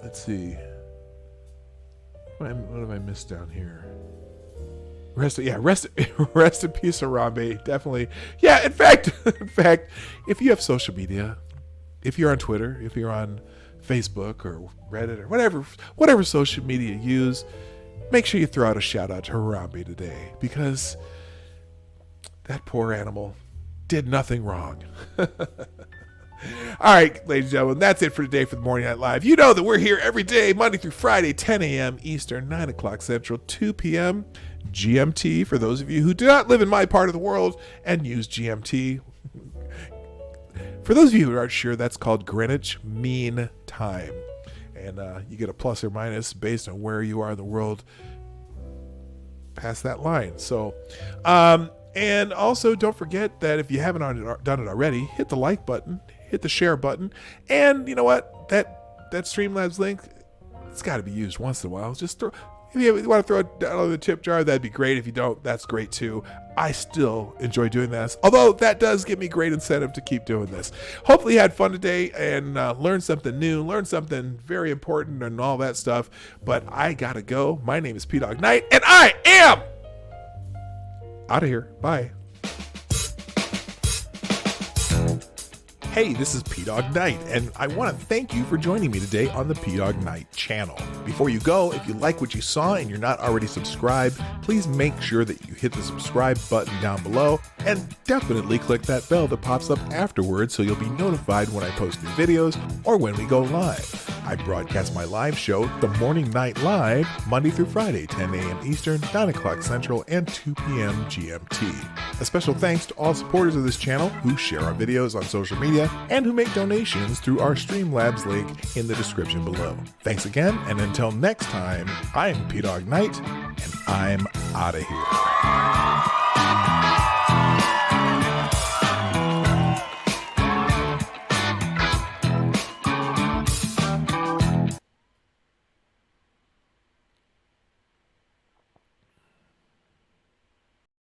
Let's see. What have I missed down here? Rest in peace, Harambe. Definitely. Yeah. In fact, if you have social media, if you're on Twitter, if you're on Facebook or Reddit or whatever social media you use, make sure you throw out a shout out to Harambe today, because that poor animal did nothing wrong. All right, ladies and gentlemen, that's it for today for the Morning Night Live. You know that we're here every day, Monday through Friday, 10 a.m. Eastern, 9 o'clock Central, 2 p.m. GMT. For those of you who do not live in my part of the world and use GMT, for those of you who aren't sure, that's called Greenwich Mean Time. And you get a plus or minus based on where you are in the world past that line. So, and also don't forget that if you haven't done it already, hit the like button, hit the share button, and you know what? That Streamlabs link, it's got to be used once in a while. Just if you want to throw it down on the tip jar, that'd be great. If you don't, that's great too. I still enjoy doing this, although that does give me great incentive to keep doing this. Hopefully you had fun today and learned something new, learned something very important and all that stuff. But I gotta go. My name is Dawg Knight, and I am out of here. Bye. Hey, this is Dawg Knight, and I want to thank you for joining me today on the Dawg Knight channel. Before you go, if you like what you saw and you're not already subscribed, please make sure that you hit the subscribe button down below, and definitely click that bell that pops up afterwards so you'll be notified when I post new videos or when we go live. I broadcast my live show, The Morning Night Live, Monday through Friday, 10 a.m. Eastern, 9 o'clock Central, and 2 p.m. GMT. A special thanks to all supporters of this channel who share our videos on social media and who make donations through our Streamlabs link in the description below. Thanks again, and until next time, I'm Dawg Knight, and I'm out of here.